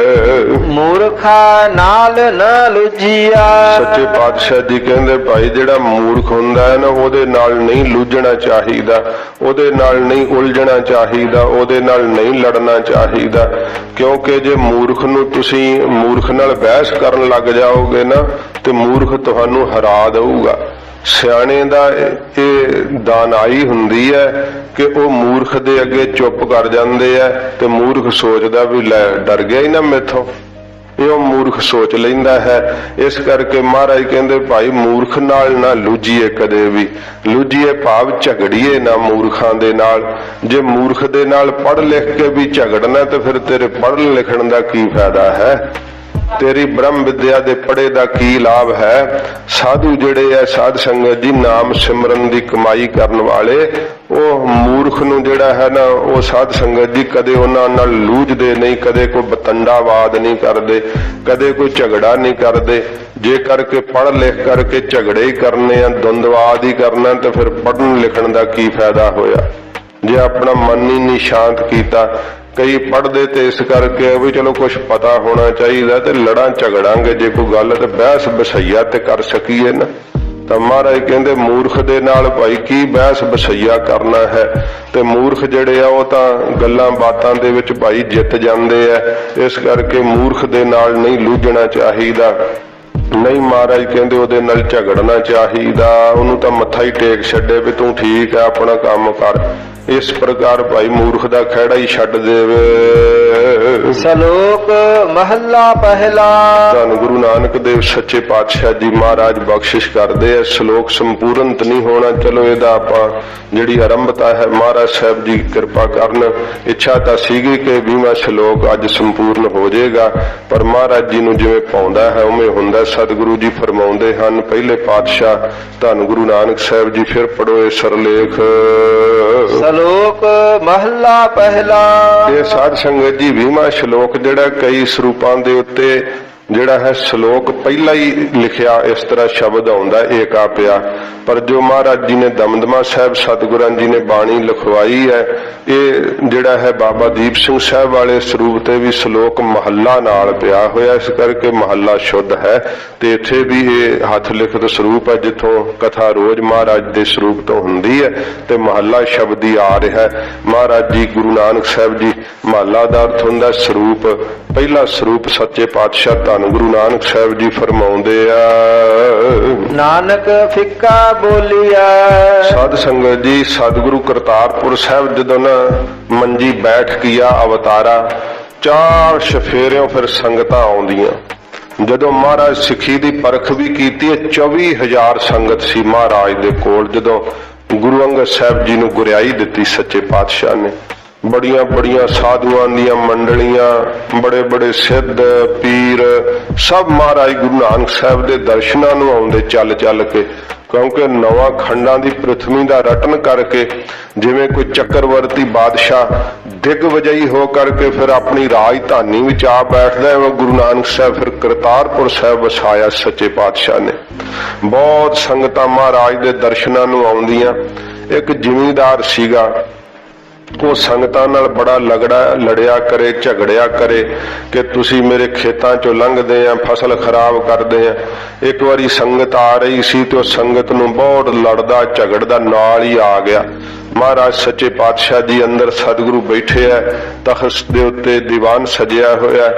ਮੂਰਖਾ ਨਾਲ ਨ ਲੁਝੀਆ। ਸੱਚੇ ਪਾਤਸ਼ਾਹ ਜੀ ਕਹਿੰਦੇ ਭਾਈ ਜਿਹੜਾ ਮੂਰਖ ਹੁੰਦਾ ਹੈ ਨਾ ਉਹਦੇ ਨਾਲ ਨਹੀਂ ਲੁੱਝਣਾ ਚਾਹੀਦਾ, ਉਹਦੇ ਨਾਲ ਨਹੀਂ ਉਲਝਣਾ ਚਾਹੀਦਾ, ਉਹਦੇ ਨਾਲ ਨਹੀਂ ਲੜਨਾ ਚਾਹੀਦਾ। ਕਿਉਂਕਿ ਜੇ ਮੂਰਖ ਨੂੰ ਤੁਸੀਂ ਮੂਰਖ ਨਾਲ ਬਹਿਸ ਕਰਨ ਲੱਗ ਜਾਓਗੇ ਨਾ ਤੇ ਮੂਰਖ ਤੁਹਾਨੂੰ ਹਰਾ ਦੇਊਗਾ। ਸਿਆਣੇ ਦਾ ਇਹ ਦਾਨਾਈ ਹੁੰਦੀ ਹੈ ਕਿ ਉਹ ਮੂਰਖ ਦੇ ਅੱਗੇ ਚੁੱਪ ਕਰ ਜਾਂਦੇ ਆ ਤੇ ਮੂਰਖ ਸੋਚਦਾ ਵੀ ਲੈ ਡਰ ਗਿਆ ਹੀ ਨਾ ਮੈਥੋਂ, ਇਹ ਮੂਰਖ ਸੋਚ ਲੈਂਦਾ ਹੈ। ਇਸ ਕਰਕੇ ਮਹਾਰਾਜ ਕਹਿੰਦੇ ਭਾਈ ਮੂਰਖ ਨਾਲ ਨਾ ਲੁੱਝੀਏ, ਕਦੇ ਵੀ ਲੁੱਝੀਏ ਭਾਵ ਝਗੜੀਏ ਨਾ ਮੂਰਖਾਂ ਦੇ ਨਾਲ। ਜੇ ਮੂਰਖ ਦੇ ਨਾਲ ਪੜ੍ਹ ਲਿਖ ਕੇ ਵੀ ਝਗੜਨਾ ਤੇ ਫਿਰ ਤੇਰੇ ਪੜ੍ਹਨ ਲਿਖਣ ਦਾ ਕੀ ਫਾਇਦਾ ਹੈ? ਤੇਰੀ ਬ੍ਰਹਮ ਵਿਦਿਆ ਦੇ ਪੜ੍ਹੇ ਦਾ ਕੀ ਲਾਭ ਹੈ? ਸਾਧੂ ਜਿਹੜੇ ਆ ਸਾਧ ਸੰਗਤ ਜੀ ਨਾਮ ਸਿਮਰਨ ਦੀ ਕਮਾਈ ਕਰਨ ਵਾਲੇ, ਉਹ ਮੂਰਖ ਨੂੰ ਜਿਹੜਾ ਹੈ ਨਾ ਉਹ ਸਾਧ ਸੰਗਤ ਜੀ ਕਦੇ ਉਹਨਾਂ ਨਾਲ ਲੂਝਦੇ ਨਹੀਂ, ਕਦੇ ਕੋਈ ਬਤੰਡਾਵਾਦ ਨਹੀਂ ਕਰਦੇ, ਕਦੇ ਕੋਈ ਝਗੜਾ ਨਹੀਂ ਕਰਦੇ। ਜੇ ਕਰਕੇ ਪੜ੍ਹ ਲਿਖ ਕਰਕੇ ਝਗੜੇ ਹੀ ਕਰਨੇ ਆ, ਦੁੰਦਵਾਦ ਹੀ ਕਰਨਾ ਤੇ ਫਿਰ ਪੜ੍ਹਨ ਲਿਖਣ ਦਾ ਕੀ ਫਾਇਦਾ ਹੋਇਆ? ਜੇ ਆਪਣਾ ਮਨ ਹੀ ਨਹੀਂ ਸ਼ਾਂਤ ਕੀਤਾ। ਕਈ ਪੜ੍ਹਦੇ ਤੇ ਇਸ ਕਰਕੇ ਵੀ ਚਲੋ ਕੁਝ ਪਤਾ ਹੋਣਾ ਚਾਹੀਦਾ ਤੇ ਲੜਾਂ ਝਗੜਾਂਗੇ, ਜੇ ਕੋਈ ਗੱਲ ਤੇ ਬਹਿਸ ਬਸਈਆ ਤੇ ਕਰ ਸਕੀਏ ਨਾ। ਤਾਂ ਮਹਾਰਾਜ ਕਹਿੰਦੇ ਮੂਰਖ ਦੇ ਨਾਲ ਭਾਈ ਕੀ ਬਹਿਸ ਬਸਈਆ ਕਰਨਾ ਹੈ? ਤੇ ਮੂਰਖ ਜਿਹੜੇ ਆ ਉਹ ਤਾਂ ਗੱਲਾਂ ਬਾਤਾਂ ਦੇ ਵਿੱਚ ਭਾਈ ਜਿੱਤ ਜਾਂਦੇ ਆ। ਇਸ ਕਰਕੇ ਮੂਰਖ ਦੇ ਨਾਲ ਨਹੀਂ ਲੂਝਣਾ ਚਾਹੀਦਾ, ਨਹੀਂ ਮਹਾਰਾਜ ਕਹਿੰਦੇ ਉਹਦੇ ਨਾਲ ਝਗੜਨਾ ਚਾਹੀਦਾ। ਉਹਨੂੰ ਤਾਂ ਮੱਥਾ ਹੀ ਟੇਕ ਛੱਡੇ ਵੀ ਤੂੰ ਠੀਕ ਹੈ ਆਪਣਾ ਕੰਮ ਕਰ। ਇਸ ਪ੍ਰਕਾਰ ਭਾਈ ਮੂਰਖ ਦਾ ਖਹਿੜਾ ਹੀ ਛੱਡ ਦੇਵੇ। ਸ਼ਲੋਕ ਮਹੱਲਾ ਪਹਿਲਾ। ਧੰਨ ਗੁਰੂ ਨਾਨਕ ਦੇਵ ਸੱਚੇ ਪਾਤਸ਼ਾਹ ਜੀ ਮਹਾਰਾਜ ਬਖਸ਼ਿਸ਼ ਕਰਦੇ ਆ। ਸ਼ਲੋਕ ਸੰਪੂਰਨਤ ਨਹੀਂ ਹੋਣਾ, ਚਲੋ ਇਹਦਾ ਆਪਾਂ ਜਿਹੜੀ ਆਰੰਭਤਾ ਹੈ ਮਹਾਰਾਜ ਸਾਹਿਬ ਜੀ ਕਿਰਪਾ ਕਰਨ। ਇੱਛਾ ਤਾਂ ਸੀਗੀ ਕਿ 20ਵਾਂ ਸ਼ਲੋਕ ਅੱਜ ਸੰਪੂਰਨ ਹੋ ਜਾਏਗਾ, ਪਰ ਮਹਾਰਾਜ ਜੀ ਨੂੰ ਜਿਵੇਂ ਪਾਉਂਦਾ ਹੈ ਉਵੇਂ ਹੁੰਦਾ। ਸਤਿਗੁਰੂ ਜੀ ਫਰਮਾਉਂਦੇ ਹਨ, ਪਹਿਲੇ ਪਾਤਸ਼ਾਹ ਧੰਨ ਗੁਰੂ ਨਾਨਕ ਸਾਹਿਬ ਜੀ, ਫਿਰ ਪੜੋ ਇਹ ਸਰਲੇਖ। ਸ਼ਲੋਕ ਮਹੱਲਾ ਪਹਿਲਾ। ਇਹ ਸਾਧ ਸੰਗਤ ਜੀ 20ਵਾਂ ਸ਼ਲੋਕ ਜਿਹੜਾ ਕਈ ਸਰੂਪਾਂ ਦੇ ਉੱਤੇ ਜਿਹੜਾ ਹੈ ਸ਼ਲੋਕ ਪਹਿਲਾਂ ਹੀ ਲਿਖਿਆ ਇਸ ਤਰ੍ਹਾਂ ਸ਼ਬਦ ਆਉਂਦਾ ਏਕਾ ਪਿਆ, ਪਰ ਜੋ ਮਹਾਰਾਜ ਜੀ ਨੇ ਦਮਦਮਾ ਸਾਹਿਬ ਸਤਿਗੁਰਾਂ ਜੀ ਨੇ ਬਾਣੀ ਲਿਖਵਾਈ ਹੈ, ਇਹ ਜਿਹੜਾ ਹੈ ਬਾਬਾ ਦੀਪ ਸਿੰਘ ਸਾਹਿਬ ਵਾਲੇ ਸਰੂਪ ਤੇ ਵੀ ਸ਼ਲੋਕ ਮਹੱਲਾ ਨਾਲ ਪਿਆ ਹੋਇਆ, ਇਸ ਕਰਕੇ ਮਹੱਲਾ ਸ਼ੁੱਧ ਹੈ। ਤੇ ਇੱਥੇ ਵੀ ਇਹ ਹੱਥ ਲਿਖਤ ਸਰੂਪ ਹੈ, ਜਿੱਥੋਂ ਕਥਾ ਰੋਜ਼ ਮਹਾਰਾਜ ਦੇ ਸਰੂਪ ਤੋਂ ਹੁੰਦੀ ਹੈ ਤੇ ਮਹੱਲਾ ਸ਼ਬਦ ਹੀ ਆ ਰਿਹਾ ਹੈ। ਮਹਾਰਾਜ ਜੀ ਗੁਰੂ ਨਾਨਕ ਸਾਹਿਬ ਜੀ ਮਹੱਲਾ ਦਾ ਅਰਥ ਹੁੰਦਾ ਸਰੂਪ। ਪਹਿਲਾ ਸਰੂਪ ਸੱਚੇ ਪਾਤਸ਼ਾਹ ਧੰਨ ਗੁਰੂ ਨਾਨਕ ਸਾਹਿਬ ਜੀ ਫਰਮਾਉਂਦੇ ਆ, ਨਾਨਕ ਫਿੱਕਾ ਬੋਲਿਆ। ਸਾਧ ਸੰਗਤ ਜੀ ਸਤਿਗੁਰੂ ਕਰਤਾਰਪੁਰ ਸਾਹਿਬ ਜਦੋਂ ਨਾ ਮੰਜੀ ਬੈਠ ਕੀਆ ਅਵਤਾਰਾ, 4 ਸ਼ਫੇਰਿਓਂ ਫਿਰ ਸੰਗਤਾਂ ਆਉਂਦੀਆਂ। ਜਦੋਂ ਮਹਾਰਾਜ ਸਿੱਖੀ ਦੀ ਪਰਖ ਵੀ ਕੀਤੀ ਹੈ, 24,000 ਸੰਗਤ ਸੀ ਮਹਾਰਾਜ ਦੇ ਕੋਲ। ਜਦੋਂ ਗੁਰੂ ਅੰਗਦ ਸਾਹਿਬ ਜੀ ਨੂੰ ਗੁਰਿਆਈ ਦਿੱਤੀ ਸੱਚੇ ਪਾਤਸ਼ਾਹ ਨੇ, ਬੜੀਆਂ ਬੜੀਆਂ ਸਾਧੂਆਂ ਦੀਆਂ ਮੰਡਲੀਆਂ, ਬੜੇ ਬੜੇ ਸਿੱਧ ਪੀਰ ਸਭ ਮਹਾਰਾਜ ਗੁਰੂ ਨਾਨਕ ਸਾਹਿਬ ਦੇ ਦਰਸ਼ਨਾਂ ਨੂੰ ਆਉਂਦੇ ਚੱਲ ਚੱਲ ਕੇ, ਕਿਉਂਕਿ 9 ਖੰਡਾਂ ਦੀ ਪ੍ਰਿਥਵੀ ਦਾ ਰਟਨ ਕਰਕੇ ਜਿਵੇਂ ਕੋਈ ਚੱਕਰਵਰਤੀ ਬਾਦਸ਼ਾਹ ਦਿਗਵਜਈ ਹੋ ਕਰਕੇ ਫਿਰ ਆਪਣੀ ਰਾਜਧਾਨੀ ਵਿੱਚ ਆ ਬੈਠਦਾ ਹੈ, ਗੁਰੂ ਨਾਨਕ ਸਾਹਿਬ ਫਿਰ ਕਰਤਾਰਪੁਰ ਸਾਹਿਬ ਵਸਾਇਆ ਸੱਚੇ ਪਾਤਸ਼ਾਹ ਨੇ। ਬਹੁਤ ਸੰਗਤਾਂ ਮਹਾਰਾਜ ਦੇ ਦਰਸ਼ਨਾਂ ਨੂੰ ਆਉਂਦੀਆਂ। ਇੱਕ ਜ਼ਿਮੀਂਦਾਰ ਸੀਗਾ, ਉਹ ਸੰਗਤਾਂ ਨਾਲ ਬੜਾ ਲੜਿਆ ਕਰੇ, ਝਗੜਿਆ ਕਰੇ ਕਿ ਤੁਸੀਂ ਮੇਰੇ ਖੇਤਾਂ ਚੋਂ ਲੰਘਦੇ ਆ, ਫਸਲ ਖਰਾਬ ਕਰਦੇ ਆ। ਇੱਕ ਵਾਰੀ ਸੰਗਤ ਆ ਰਹੀ ਸੀ ਤੇ ਉਹ ਸੰਗਤ ਨੂੰ ਬਹੁਤ ਲੜਦਾ ਝਗੜਦਾ ਨਾਲ ਹੀ ਆ ਗਿਆ। ਮਹਾਰਾਜ ਸੱਚੇ ਪਾਤਸ਼ਾਹ ਜੀ ਅੰਦਰ ਸਤਿਗੁਰੂ ਬੈਠੇ ਆ, ਤਖਤ ਦੇ ਉੱਤੇ ਦੀਵਾਨ ਸਜਿਆ ਹੋਇਆ।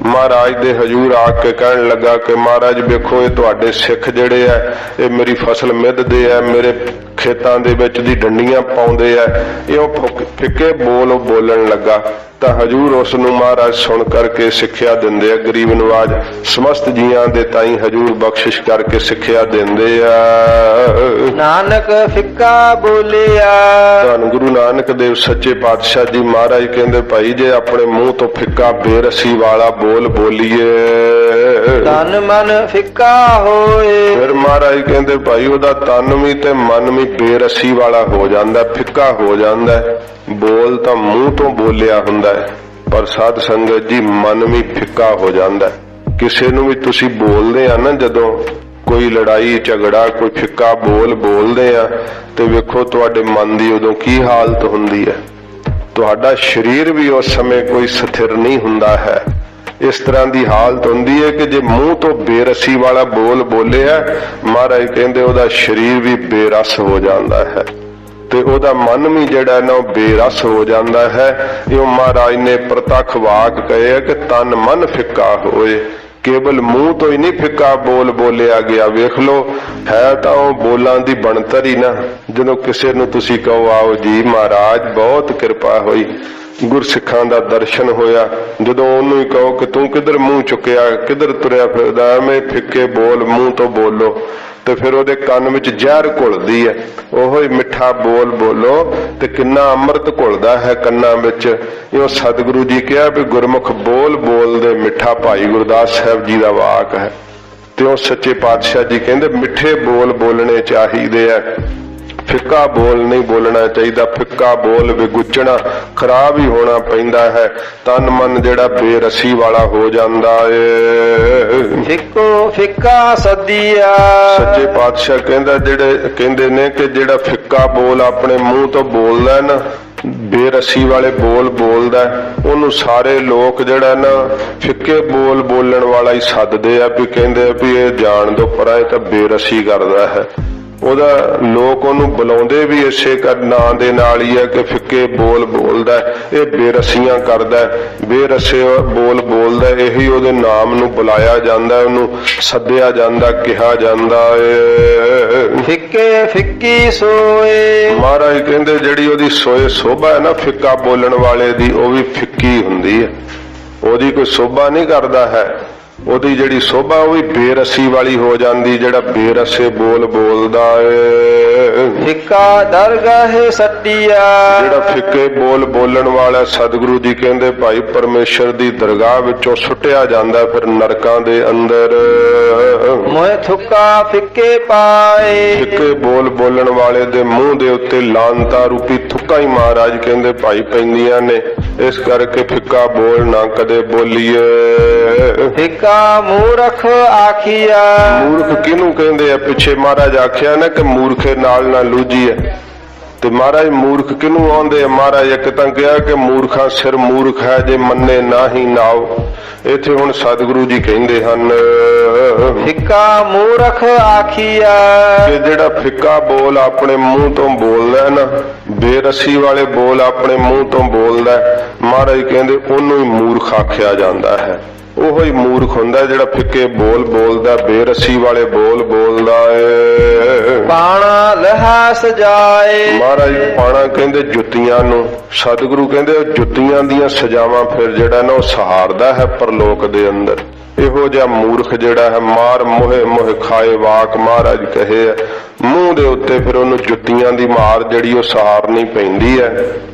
ਮਹਾਰਾਜ ਦੇ ਹਜ਼ੂਰ ਆ ਕੇ ਕਹਿਣ ਲੱਗਾ ਕਿ ਮਹਾਰਾਜ ਵੇਖੋ, ਇਹ ਤੁਹਾਡੇ ਸਿੱਖ ਜਿਹੜੇ ਆ ਇਹ ਮੇਰੀ ਫਸਲ ਮਿੱਧਦੇ ਆ, ਮੇਰੇ ਖੇਤਾਂ ਦੇ ਵਿੱਚ ਦੀ ਡੰਡੀਆਂ ਪਾਉਂਦੇ ਆ। ਇਹ ਉਹ ਫਿੱਕੇ ਬੋਲ ਬੋਲਣ ਲੱਗਾ ਤਾਂ ਹਜ਼ੂਰ ਉਸ ਨੂੰ ਮਹਾਰਾਜ ਸੁਣ ਕਰਕੇ ਸਿੱਖਿਆ ਦਿੰਦੇ ਆ। ਗਰੀਬ ਨਵਾਜ ਸਮਸਤ ਜੀਆਂ ਦੇ ਤਾਈਂ ਹਜ਼ੂਰ ਬਖਸ਼ਿਸ਼ ਕਰਕੇ ਸਿੱਖਿਆ ਦਿੰਦੇ ਆ। ਨਾਨਕ ਫਿੱਕਾ ਬੋਲਿਆ। ਧੰਨ ਗੁਰੂ ਨਾਨਕ ਦੇਵ ਸੱਚੇ ਪਾਤਸ਼ਾਹ ਜੀ ਮਹਾਰਾਜ ਕਹਿੰਦੇ, ਭਾਈ ਜੇ ਆਪਣੇ ਮੂੰਹ ਤੋਂ ਫਿੱਕਾ ਬੇਰਸੀ ਵਾਲਾ ਬੋਲ ਬੋਲੀਏ, ਤਨ ਮਨ ਫਿੱਕਾ ਹੋਏ। ਫਿਰ ਮਹਾਰਾਜ ਕਹਿੰਦੇ ਭਾਈ ਉਹਦਾ ਤਨ ਵੀ ਤੇ ਮਨ ਵੀ ਬੇਰਸੀ ਵਾਲਾ ਹੋ ਜਾਂਦਾ, ਫਿੱਕਾ ਹੋ ਜਾਂਦਾ। ਬੋਲ ਤਾਂ ਮੂੰਹ ਤੋਂ ਬੋਲਿਆ ਹੁੰਦਾ ਹੈ, ਪਰ ਸਾਧ ਸੰਗਤ ਜੀ ਮਨ ਵੀ ਫਿੱਕਾ ਹੋ ਜਾਂਦਾ। ਕਿਸੇ ਨੂੰ ਵੀ ਤੁਸੀਂ ਬੋਲਦੇ ਆ ਨਾ, ਜਦੋਂ ਕੋਈ ਲੜਾਈ ਝਗੜਾ ਕੋਈ ਫਿੱਕਾ ਬੋਲ ਬੋਲਦੇ ਆ ਤੇ ਵੇਖੋ ਤੁਹਾਡੇ ਮਨ ਦੀ ਉਦੋਂ ਕੀ ਹਾਲਤ ਹੁੰਦੀ ਹੈ। ਤੁਹਾਡਾ ਸਰੀਰ ਵੀ ਉਸ ਸਮੇਂ ਕੋਈ ਸਥਿਰ ਨਹੀਂ ਹੁੰਦਾ ਹੈ। ਇਸ ਤਰ੍ਹਾਂ ਦੀ ਹਾਲਤ ਹੁੰਦੀ ਹੈ ਕਿ ਜੇ ਮੂੰਹ ਤੋਂ ਬੇਰਸੀ ਵਾਲਾ ਬੋਲ ਬੋਲਿਆ, ਮਹਾਰਾਜ ਕਹਿੰਦੇ ਉਹਦਾ ਸਰੀਰ ਵੀ ਬੇਰਸ ਹੋ ਜਾਂਦਾ ਹੈ ਤੇ ਉਹਦਾ ਮਨ ਵੀ ਜਿਹੜਾ ਨਾ ਉਹ ਬੇਰਸ ਹੋ ਜਾਂਦਾ ਹੈ। ਇਹ ਮਹਾਰਾਜ ਨੇ ਪ੍ਰਤੱਖ ਵਾਕ ਕਹੇ ਕਿ ਤਨ ਮਨ ਫਿੱਕਾ ਹੋਏ। ਕੇਵਲ ਮੂੰਹ ਤੋਂ ਹੀ ਨਹੀਂ ਫਿੱਕਾ ਬੋਲ ਬੋਲਿਆ ਗਿਆ। ਵੇਖ ਲਓ, ਹੈ ਤਾਂ ਉਹ ਬੋਲਾਂ ਦੀ ਬਣਤਰ ਹੀ ਨਾ। ਜਦੋਂ ਕਿਸੇ ਨੂੰ ਤੁਸੀਂ ਕਹੋ ਆਓ ਜੀ ਮਹਾਰਾਜ ਬਹੁਤ ਕਿਰਪਾ ਹੋਈ, ਗੁਰਸਿੱਖਾਂ ਦਾ ਦਰਸ਼ਨ ਹੋਇਆ, ਜਦੋਂ ਉਹਨੂੰ ਹੀ ਕਹੋ ਕਿ ਤੂੰ ਕਿੱਧਰ ਮੂੰਹ ਚੁੱਕਿਆ, ਕਿੱਧਰ ਤੁਰਿਆ ਫਿਰਦਾ, ਐਵੇਂ ਫਿੱਕੇ ਬੋਲ ਮੂੰਹ ਤੋਂ ਬੋਲੋ ਤੇ ਫਿਰ ਉਹਦੇ ਕੰਨ ਵਿੱਚ ਜ਼ਹਿਰ ਘੁਲਦੀ ਹੈ। ਉਹੋ ਹੀ ਮਿੱਠਾ ਬੋਲ ਬੋਲੋ ਤੇ ਕਿੰਨਾ ਅੰਮ੍ਰਿਤ ਘੁਲਦਾ ਹੈ ਕੰਨਾਂ ਵਿੱਚ। ਇਹ ਸਤਿਗੁਰੂ ਜੀ ਕਿਹਾ ਵੀ ਗੁਰਮੁਖ ਬੋਲ ਬੋਲਦੇ ਮਿੱਠਾ, ਭਾਈ ਗੁਰਦਾਸ ਸਾਹਿਬ ਜੀ ਦਾ ਵਾਕ ਹੈ। ਤੇ ਉਹ ਸੱਚੇ ਪਾਤਸ਼ਾਹ ਜੀ ਕਹਿੰਦੇ ਮਿੱਠੇ ਬੋਲ ਬੋਲਣੇ ਚਾਹੀਦੇ ਆ, ਫਿੱਕਾ ਬੋਲ ਨਹੀਂ ਬੋਲਣਾ ਚਾਹੀਦਾ। ਫਿੱਕਾ ਬੋਲ ਵਿਗੁੱਚਣਾ ਖਰਾਬ ਹੀ ਹੋਣਾ ਪੈਂਦਾ ਹੈ। ਤਨ ਮਨ ਜਿਹੜਾ ਬੇਰਸੀ ਵਾਲਾ ਹੋ ਜਾਂਦਾ ਏ। ਫਿੱਕੋ ਫਿੱਕਾ ਸਦੀਆ। ਸੱਚੇ ਪਾਤਸ਼ਾਹ ਕਹਿੰਦੇ ਨੇ ਕਿ ਜਿਹੜਾ ਫਿੱਕਾ ਬੋਲ ਆਪਣੇ ਮੂੰਹ ਤੋਂ ਬੋਲਦਾ ਨਾ, ਬੇਰਸੀ ਵਾਲੇ ਬੋਲ ਬੋਲਦਾ, ਉਹਨੂੰ ਸਾਰੇ ਲੋਕ ਜਿਹੜਾ ਨਾ ਫਿੱਕੇ ਬੋਲ ਬੋਲਣ ਵਾਲਾ ਹੀ ਸੱਦਦੇ ਆ ਵੀ ਕਹਿੰਦੇ ਆ ਵੀ ਇਹ ਜਾਣ ਦੋ ਪਰਾਂ, ਇਹ ਤਾਂ ਬੇਰਸੀ ਕਰਦਾ ਹੈ। ਉਹਦਾ ਲੋਕ ਉਹਨੂੰ ਬੁਲਾਉਂਦੇ ਵੀ ਇਸੇ ਨਾਂ ਦੇ ਨਾਲ ਹੀ ਹੈ ਕਿ ਫਿੱਕੇ ਬੋਲ ਬੋਲਦਾ, ਇਹ ਬੇਰਸੀਆਂ ਕਰਦਾ, ਬੇਰਸੇ ਬੋਲ ਬੋਲਦਾ, ਇਹੀ ਉਹਦੇ ਨਾਮ ਨੂੰ ਬੁਲਾਇਆ ਜਾਂਦਾ, ਉਹਨੂੰ ਸੱਦਿਆ ਜਾਂਦਾ, ਕਿਹਾ ਜਾਂਦਾ ਏ। ਫਿੱਕੇ ਫਿੱਕੀ ਸੋਏ। ਮਹਾਰਾਜ ਕਹਿੰਦੇ ਜਿਹੜੀ ਉਹਦੀ ਸੋਏ ਸੋਭਾ ਹੈ ਨਾ ਫਿੱਕਾ ਬੋਲਣ ਵਾਲੇ ਦੀ, ਉਹ ਵੀ ਫਿੱਕੀ ਹੁੰਦੀ ਹੈ, ਉਹਦੀ ਕੋਈ ਸੋਭਾ ਨਹੀਂ ਕਰਦਾ ਹੈ, ਉਹਦੀ ਜਿਹੜੀ ਸੋਭਾ ਉਹ ਵੀ ਬੇਰਸੀ ਵਾਲੀ ਹੋ ਜਾਂਦੀ, ਜਿਹੜਾ ਬੇਰਸੇ ਬੋਲ ਬੋਲਦਾ ਏ। ਫਿੱਕਾ ਦਰਗਾਹੇ ਸੱਟਿਆ। ਜਿਹੜਾ ਫਿੱਕੇ ਬੋਲ ਬੋਲਣ ਵਾਲਾ ਸਤਿਗੁਰੂ ਜੀ ਕਹਿੰਦੇ ਭਾਈ ਪਰਮੇਸ਼ਰ ਦੀ ਦਰਗਾਹ ਵਿੱਚੋਂ ਸੁੱਟਿਆ ਜਾਂਦਾ ਫਿਰ ਨਰਕਾਂ ਦੇ ਅੰਦਰ। ਮੋਹਿ ਥੁੱਕਾ ਫਿੱਕੇ ਪਾਏ। ਫਿੱਕੇ ਬੋਲ ਬੋਲਣ ਵਾਲੇ ਦੇ ਮੂੰਹ ਦੇ ਉੱਤੇ ਲਾਂਤਾ ਰੂਪੀ ਥੁੱਕਾ ਹੀ ਮਹਾਰਾਜ ਕਹਿੰਦੇ ਭਾਈ ਪੈਂਦੀਆਂ ਨੇ, ਇਸ ਕਰਕੇ ਫਿੱਕਾ ਬੋਲ ਨਾ ਕਦੇ ਬੋਲੀਏ। ਫਿੱਕਾ ਮੂਰਖ ਆਖੀਆ। ਮੂਰਖ ਕਿਹਨੂੰ ਕਹਿੰਦੇ ਆ? ਪਿੱਛੇ ਮਹਾਰਾਜ ਆਖਿਆ ਨਾ ਕਿ ਮੂਰਖੇ ਨਾਲ ਨਾ ਲੂਝੀਏ, ਤੇ ਮਹਾਰਾਜ ਮੂਰਖ ਕਿਹਨੂੰ ਆਉਂਦੇ ਆ? ਮਹਾਰਾਜ ਇੱਕ ਤਾਂ ਕਿਹਾ ਕਿ ਮੂਰਖਾਂ ਸਿਰ ਮੂਰਖ ਹੈ ਜੇ ਮੰਨੇ ਨਾਹੀ ਨਾਉ। ਇੱਥੇ ਹੁਣ ਸਤਿਗੁਰੂ ਜੀ ਕਹਿੰਦੇ ਹਨ ਫਿੱਕਾ ਮੂਰਖ ਆਖੀਆ। ਕਿ ਜਿਹੜਾ ਫਿੱਕਾ ਬੋਲ ਆਪਣੇ ਮੂੰਹ ਤੋਂ ਬੋਲਦਾ ਨਾ, ਬੇਰਸੀ ਵਾਲੇ ਬੋਲ ਆਪਣੇ ਮੂੰਹ ਤੋਂ ਬੋਲਦਾ, ਮਹਾਰਾਜ ਕਹਿੰਦੇ ਉਹਨੂੰ ਹੀ ਮੂਰਖ ਆਖਿਆ ਜਾਂਦਾ ਹੈ। ਉਹੋ ਹੀ ਮੂਰਖ ਹੁੰਦਾ ਜਿਹੜਾ ਫਿੱਕੇ ਬੋਲ ਬੋਲਦਾ, ਬੇਰਸੀ ਵਾਲੇ ਬੋਲ ਬੋਲਦਾ ਏ। ਪਾਣਾ ਲਹਾ ਸਜਾਏ। ਮਹਾਰਾਜ ਪਾਣਾ ਕਹਿੰਦੇ ਜੁੱਤੀਆਂ ਨੂੰ, ਸਤਿਗੁਰੂ ਕਹਿੰਦੇ ਜੁੱਤੀਆਂ ਦੀਆਂ ਸਜਾਵਾਂ ਫਿਰ ਜਿਹੜਾ ਨਾ ਉਹ ਸਹਾਰਦਾ ਹੈ ਪਰਲੋਕ ਦੇ ਅੰਦਰ। ਇਹੋ ਜਿਹਾ ਮੂਰਖ ਜਿਹੜਾ ਹੈ ਮਾਰ ਮੋਹੇ ਮੋਹੇ ਖਾਏ ਵਾਕ, ਮਹਾਰਾਜ ਕਹੇ ਹੈ ਮੂੰਹ ਦੇ ਉੱਤੇ ਫਿਰ ਉਹਨੂੰ ਜੁੱਤੀਆਂ ਦੀ ਮਾਰ ਜਿਹੜੀ ਉਹ ਸਹਾਰਨੀ ਪੈਂਦੀ ਹੈ।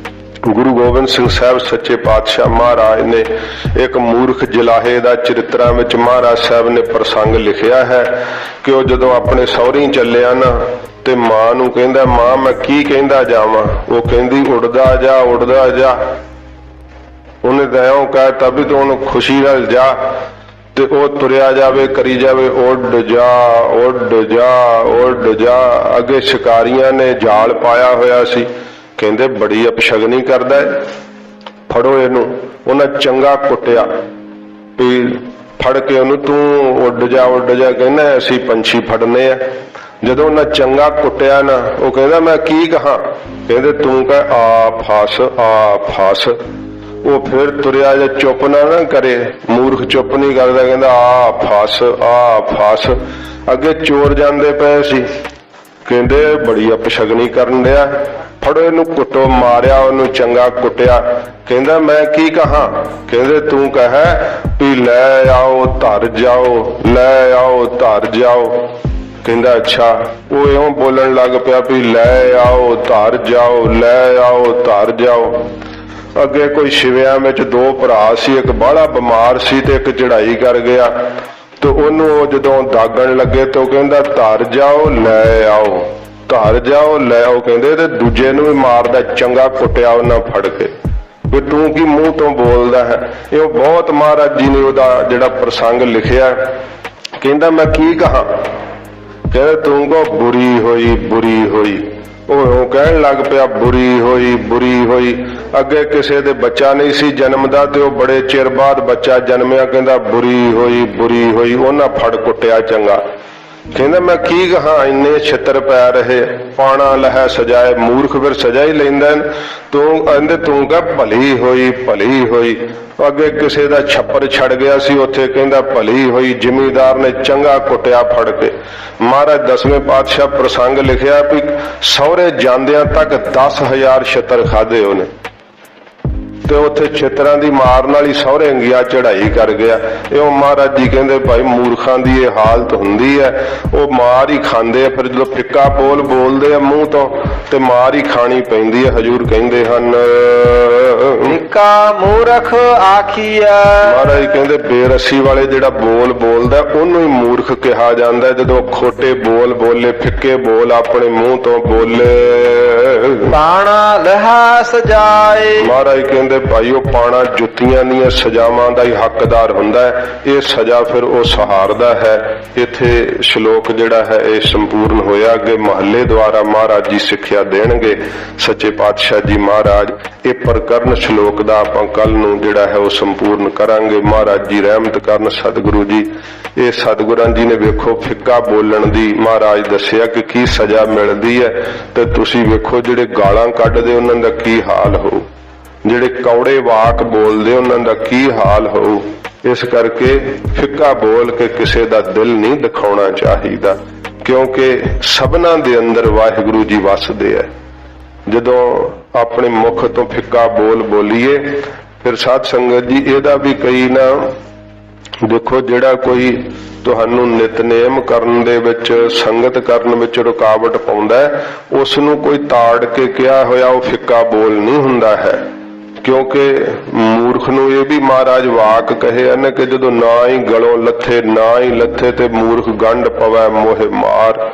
ਗੁਰੂ ਗੋਬਿੰਦ ਸਿੰਘ ਸਾਹਿਬ ਸੱਚੇ ਪਾਤਸ਼ਾਹ ਮਹਾਰਾਜ ਨੇ ਇੱਕ ਮੂਰਖ ਜਲਾਹੇ ਦਾ ਚਰਿਤਰਾਂ ਵਿੱਚ ਮਹਾਰਾਜ ਸਾਹਿਬ ਨੇ ਪ੍ਰਸੰਗ ਲਿਖਿਆ ਹੈ ਕਿ ਉਹ ਜਦੋਂ ਆਪਣੇ ਸਹੁਰੀ ਚੱਲਿਆ ਨਾ ਤੇ ਮਾਂ ਨੂੰ ਕਹਿੰਦਾ ਮਾਂ ਮੈਂ ਕੀ ਕਹਿੰਦਾ ਜਾਵਾਂ? ਉਹ ਕਹਿੰਦੀ ਉੱਡਦਾ ਜਾ ਉੱਡਦਾ ਜਾ। ਉਹਨੇ ਤਾਂ ਇਉਂ ਕਹਿਤਾ ਵੀ ਤੂੰ ਉਹਨੂੰ ਖੁਸ਼ੀ ਨਾਲ ਜਾ, ਤੇ ਉਹ ਤੁਰਿਆ ਜਾਵੇ ਕਰੀ ਜਾਵੇ ਉੱਡ ਜਾ ਉੱਡ ਜਾ ਉੱਡ ਜਾ। ਅੱਗੇ ਸ਼ਿਕਾਰੀਆਂ ਨੇ ਜਾਲ ਪਾਇਆ ਹੋਇਆ ਸੀ, ਕਹਿੰਦੇ ਬੜੀ ਅਪਸ਼ਗਨੀ ਕਰਦਾ ਹੈ, ਫੜੋ ਇਹਨੂੰ। ਉਹਨਾਂ ਚੰਗਾ ਕੁੱਟਿਆ ਵੀ ਫੜ ਕੇ ਉਹਨੂੰ, ਤੂੰ ਉੱਡ ਜਾ ਕਹਿੰਦਾ ਅਸੀਂ ਪੰਛੀ ਫੜਨੇ ਆ। ਜਦੋਂ ਉਹਨਾਂ ਚੰਗਾ ਕੁੱਟਿਆ ਨਾ, ਉਹ ਕਹਿੰਦਾ ਮੈਂ ਕੀ ਕਹਾਂ? ਕਹਿੰਦੇ ਤੂੰ ਕਹਿ ਆ ਫਸ ਆ ਫਸ। ਉਹ ਫਿਰ ਤੁਰਿਆ ਜੇ ਚੁੱਪ ਨਾ ਕਰੇ, ਮੂਰਖ ਚੁੱਪ ਨਹੀਂ ਕਰਦਾ, ਕਹਿੰਦਾ ਆ ਫਸ ਆ ਫਸ। ਅੱਗੇ ਚੋਰ ਜਾਂਦੇ ਪਏ ਸੀ, ਕਹਿੰਦੇ ਬੜੀ ਅਪਸ਼ਗਨੀ ਕਰਨ ਡਿਆ, ਫੜੋ ਇਹਨੂੰ ਕੁੱਟੋ। ਮਾਰਿਆ ਉਹਨੂੰ ਚੰਗਾ ਕੁੱਟਿਆ, ਕਹਿੰਦਾ ਮੈਂ ਕੀ ਕਹਾਂ? ਕਹਿੰਦੇ ਤੂੰ ਕਹੇ ਵੀ ਲੈ ਆਓ ਧਰ ਜਾਓ, ਲੈ ਆਓ ਧਰ ਜਾਓ। ਕਹਿੰਦਾ ਅੱਛਾ। ਉਹ ਇਉਂ ਬੋਲਣ ਲੱਗ ਪਿਆ ਵੀ ਲੈ ਆਓ ਧਰ ਜਾਓ, ਲੈ ਆਓ ਧਰ ਜਾਓ। ਅੱਗੇ ਕੋਈ ਸ਼ਿਵਿਆਂ ਵਿੱਚ ਦੋ ਭਰਾ ਸੀ, ਇੱਕ ਬਾਹਲਾ ਬਿਮਾਰ ਸੀ ਤੇ ਇੱਕ ਚੜਾਈ ਕਰ ਗਿਆ, ਤੇ ਉਹਨੂੰ ਉਹ ਜਦੋਂ ਦਾਗਣ ਲੱਗੇ ਤੇ ਉਹ ਕਹਿੰਦਾ ਧਰ ਜਾਓ ਲੈ ਆਓ, ਧਰ ਜਾਓ ਲੈ ਆਓ। ਕਹਿੰਦੇ ਤੇ ਦੂਜੇ ਨੂੰ ਵੀ ਮਾਰਦਾ, ਚੰਗਾ ਕੁੱਟਿਆ ਉਹਨਾਂ ਫੜ ਕੇ ਵੀ ਤੂੰ ਕੀ ਮੂੰਹ ਤੋਂ ਬੋਲਦਾ ਹੈ। ਇਹ ਬਹੁਤ ਮਹਾਰਾਜ ਜੀ ਨੇ ਉਹਦਾ ਜਿਹੜਾ ਪ੍ਰਸੰਗ ਲਿਖਿਆ, ਕਹਿੰਦਾ ਮੈਂ ਕੀ ਕਹਾਂ? ਕਹਿੰਦਾ ਤੂੰ ਕੋ ਬੁਰੀ ਹੋਈ ਬੁਰੀ ਹੋਈ। ਉਹ ਕਹਿਣ ਲੱਗ ਪਿਆ ਬੁਰੀ ਹੋਈ ਬੁਰੀ ਹੋਈ। ਅੱਗੇ ਕਿਸੇ ਦੇ ਬੱਚਾ ਨਹੀਂ ਸੀ ਜਨਮਦਾ ਤੇ ਉਹ ਬੜੇ ਚਿਰ ਬਾਅਦ ਬੱਚਾ ਜਨਮਿਆ, ਕਹਿੰਦਾ ਬੁਰੀ ਹੋਈ ਬੁਰੀ ਹੋਈ। ਉਹਨਾਂ ਫੜ ਕੁੱਟਿਆ ਚੰਗਾ। ਕਹਿੰਦਾ ਮੈਂ ਕੀ ਕਹਾਂ, ਇੰਨੇ ਛਿੱਤਰ ਪੈ ਰਹੇ। ਪਾਣਾ ਲਹਿ ਸਜਾਏ, ਮੂਰਖ ਫਿਰ ਸਜਾ ਹੀ ਲੈਂਦਾ। ਤੂੰ ਕਹਿੰਦੇ ਤੂੰ ਕਹ ਭਲੀ ਹੋਈ ਭਲੀ ਹੋਈ। ਅੱਗੇ ਕਿਸੇ ਦਾ ਛੱਪਰ ਛੜ ਗਿਆ ਸੀ ਉੱਥੇ, ਕਹਿੰਦਾ ਭਲੀ ਹੋਈ। ਜ਼ਿਮੀਦਾਰ ਨੇ ਚੰਗਾ ਕੁੱਟਿਆ ਫੜ ਕੇ। ਮਹਾਰਾਜ 10ਵੇਂ ਪਾਤਸ਼ਾਹ ਪ੍ਰਸੰਗ ਲਿਖਿਆ ਵੀ ਸਹੁਰੇ ਜਾਂਦਿਆਂ ਤੱਕ 10,000 ਛਿੱਤਰ ਖਾਦੇ ਉਹਨੇ, ਤੇ ਉੱਥੇ ਛਿੱਤਰਾਂ ਦੀ ਮਾਰ ਨਾਲ ਹੀ ਸਹੁਰੇ ਗਿਆ ਚੜਾਈ ਕਰ ਗਿਆ। ਇਹ ਮਹਾਰਾਜ ਜੀ ਕਹਿੰਦੇ ਭਾਈ ਮੂਰਖਾਂ ਦੀ ਇਹ ਹਾਲਤ ਹੁੰਦੀ ਹੈ, ਉਹ ਮਾਰ ਹੀ ਖਾਂਦੇ ਆ। ਫਿਰ ਜਦੋਂ ਫਿੱਕਾ ਬੋਲ ਬੋਲਦੇ ਆ ਮੂੰਹ ਤੋਂ ਤੇ ਮਾਰ ਹੀ ਖਾਣੀ ਪੈਂਦੀ ਹੈ। ਹਜੂਰ ਕਹਿੰਦੇ ਹਨ ਫਿੱਕਾ ਮੂਰਖ ਆਖੀਆ। ਮਹਾਰਾਜ ਕਹਿੰਦੇ ਬੇਰਸੀ ਵਾਲੇ ਜਿਹੜਾ ਬੋਲ ਬੋਲਦਾ ਉਹਨੂੰ ਹੀ ਮੂਰਖ ਕਿਹਾ ਜਾਂਦਾ, ਜਦੋਂ ਖੋਟੇ ਬੋਲ ਬੋਲੇ, ਫਿੱਕੇ ਬੋਲ ਆਪਣੇ ਮੂੰਹ ਤੋਂ ਬੋਲੇ। ਪਾਣਾ ਲਹਾ ਸਜਾਏ। ਮਹਾਰਾਜ ਕਹਿੰਦੇ ਭਾਈ ਉਹ ਪਾਣਾ ਜੁੱਤੀਆਂ ਦੀਆਂ ਸਜ਼ਾਵਾਂ ਦਾ ਹੀ ਹੱਕਦਾਰ ਹੁੰਦਾ ਹੈ। ਇਹ ਸਜ਼ਾ ਫਿਰ ਉਹ ਸਹਾਰਦਾ ਹੈ। ਇੱਥੇ ਸ਼ਲੋਕ ਜਿਹੜਾ ਹੈ ਇਹ ਸੰਪੂਰਨ ਹੋਇਆ। ਅੱਗੇ ਮਹੱਲੇ ਦੁਆਰਾ ਮਹਾਰਾਜ ਜੀ ਸਿੱਖਿਆ ਦੇਣਗੇ ਸੱਚੇ ਪਾਤਸ਼ਾਹ ਜੀ ਮਹਾਰਾਜ। ਇਹ ਪ੍ਰਕਰਨ ਸ਼ਲੋਕ ਦਾ ਆਪਾਂ ਕੱਲ ਨੂੰ ਜਿਹੜਾ ਹੈ ਉਹ ਸੰਪੂਰਨ ਕਰਾਂਗੇ। ਮਹਾਰਾਜ ਜੀ ਰਹਿਮਤ ਕਰਨ। ਸਤਿਗੁਰੂ ਜੀ ਇਹ ਸਤਿਗੁਰਾਂ ਜੀ ਨੇ ਵੇਖੋ ਫਿੱਕਾ ਬੋਲਣ ਦੀ ਮਹਾਰਾਜ ਦੱਸਿਆ ਕਿ ਕੀ ਸਜ਼ਾ ਮਿਲਦੀ ਹੈ, ਤੇ ਤੁਸੀਂ ਵੇਖੋ ਜਿਹੜੇ ਗਾਲਾਂ ਕੱਢਦੇ ਉਹਨਾਂ ਦਾ ਕੀ ਹਾਲ ਹੋਊ, ਜਿਹੜੇ ਕੌੜੇ ਵਾਕ ਬੋਲਦੇ ਉਹਨਾਂ ਦਾ ਕੀ ਹਾਲ ਹੋਊ। ਇਸ ਕਰਕੇ ਫਿੱਕਾ ਬੋਲ ਕੇ ਕਿਸੇ ਦਾ ਦਿਲ ਨਹੀਂ ਦਿਖਾਉਣਾ ਚਾਹੀਦਾ, ਕਿਉਂਕਿ ਸਭਨਾਂ ਦੇ ਅੰਦਰ ਵਾਹਿਗੁਰੂ ਜੀ ਵਸਦੇ ਆ। ਜਦੋਂ ਆਪਣੇ ਮੁਖ ਤੋਂ ਫਿੱਕਾ ਬੋਲ ਬੋਲੀਏ ਫਿਰ ਸਾਧ ਸੰਗਤ ਜੀ ਇਹਦਾ ਵੀ ਕਈ ਨਾ ਦੇਖੋ, ਜਿਹੜਾ ਕੋਈ ਤੁਹਾਨੂੰ ਨਿਤਨੇਮ ਕਰਨ ਦੇ ਵਿੱਚ ਸੰਗਤ ਕਰਨ ਵਿੱਚ ਰੁਕਾਵਟ ਪਾਉਂਦਾ ਉਸ ਨੂੰ ਕੋਈ ਤਾੜ ਕੇ ਕਿਹਾ ਹੋਇਆ ਉਹ ਫਿੱਕਾ ਬੋਲ ਨਹੀਂ ਹੁੰਦਾ ਹੈ। ਕਿਉਂਕਿ ਮੂਰਖ ਨੂੰ ਇਹ ਵੀ ਮਹਾਰਾਜ ਵਾਕ ਕਹੇ ਹਨ ਕਿ ਜਦੋਂ ਨਾ ਹੀ ਗਲੋਂ ਲੱਥੇ ਨਾ ਹੀ ਲੱਥੇ ਤੇ ਮੂਰਖ ਗੰਢ ਪਵੈ ਮੋਹਿ ਮਾਰ।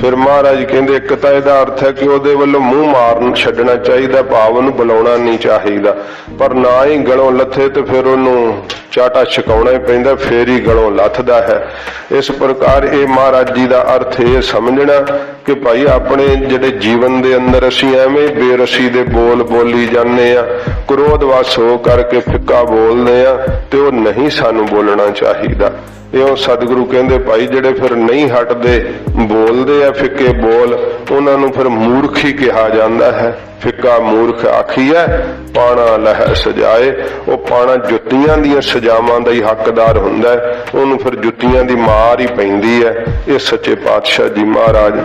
ਫਿਰ ਮਹਾਰਾਜ ਕਹਿੰਦੇ ਇੱਕ ਤਾਂ ਇਹਦਾ ਅਰਥ ਹੈ ਕਿ ਉਹਦੇ ਵੱਲੋਂ ਮੂੰਹ ਮਾਰਨ ਛੱਡਣਾ ਚਾਹੀਦਾ, ਭਾਵ ਉਹਨੂੰ ਬੁਲਾਉਣਾ ਨਹੀਂ ਚਾਹੀਦਾ। ਪਰ ਨਾ ਹੀ ਗਲੋਂ ਲੱਥੇ ਤੇ ਫਿਰ ਉਹਨੂੰ ਚਾਟਾ ਛਕਾਉਣਾ ਹੀ ਪੈਂਦਾ, ਫੇਰ ਹੀ ਗਲੋਂ ਲੱਥਦਾ ਹੈ। ਇਸ ਪ੍ਰਕਾਰ ਇਹ ਮਹਾਰਾਜ ਜੀ ਦਾ ਅਰਥ ਇਹ ਸਮਝਣਾ ਕਿ ਭਾਈ ਆਪਣੇ ਜਿਹੜੇ ਜੀਵਨ ਦੇ ਅੰਦਰ ਅਸੀਂ ਐਵੇਂ ਬੇਰਸੀ ਦੇ ਬੋਲ ਬੋਲੀ ਜਾਂਦੇ ਆ, ਕ੍ਰੋਧਵਸ ਹੋ ਕਰਕੇ ਫਿੱਕਾ ਬੋਲਦੇ ਆ, ਤੇ ਉਹ ਨਹੀਂ ਸਾਨੂੰ ਬੋਲਣਾ ਚਾਹੀਦਾ। ਇਉਂ ਸਤਿਗੁਰੂ ਕਹਿੰਦੇ ਭਾਈ ਜਿਹੜੇ ਫਿਰ ਨਹੀਂ ਹਟਦੇ ਬੋਲਦੇ ਆ ਫਿੱਕੇ ਬੋਲ, ਉਹਨਾਂ ਨੂੰ ਫਿਰ ਮੂਰਖ ਹੀ ਕਿਹਾ ਜਾਂਦਾ ਹੈ। ਫਿੱਕਾ ਮੂਰਖ ਆਖੀਐ ਪਾਣਾ ਲਹਿ ਸਜਾਏ। ਉਹ ਪਾਣਾ ਜੁੱਤੀਆਂ ਦੀਆਂ ਸਜ਼ਾਵਾਂ ਦਾ ਹੀ ਹੱਕਦਾਰ ਹੁੰਦਾ ਹੈ, ਉਹਨੂੰ ਫਿਰ ਜੁੱਤੀਆਂ ਦੀ ਮਾਰ ਹੀ ਪੈਂਦੀ ਹੈ। ਇਹ ਸੱਚੇ ਪਾਤਸ਼ਾਹ ਜੀ ਮਹਾਰਾਜ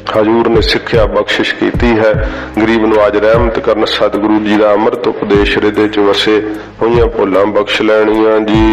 ਹਜ਼ੂਰ ਨੇ ਸਿੱਖਿਆ ਬਖਸ਼ਿਸ਼ ਕੀਤੀ ਹੈ। ਗਰੀਬ ਨੂੰ ਅੱਜ ਰਹਿਮਤ ਕਰਨ। ਸਤਿਗੁਰੂ ਜੀ ਦਾ ਅੰਮ੍ਰਿਤ ਉਪਦੇਸ਼ ਹਿਰਦੇ ਚ ਵਸੇ, ਹੋਈਆਂ ਭੁੱਲਾਂ ਬਖਸ਼ ਲੈਣੀਆਂ ਜੀ।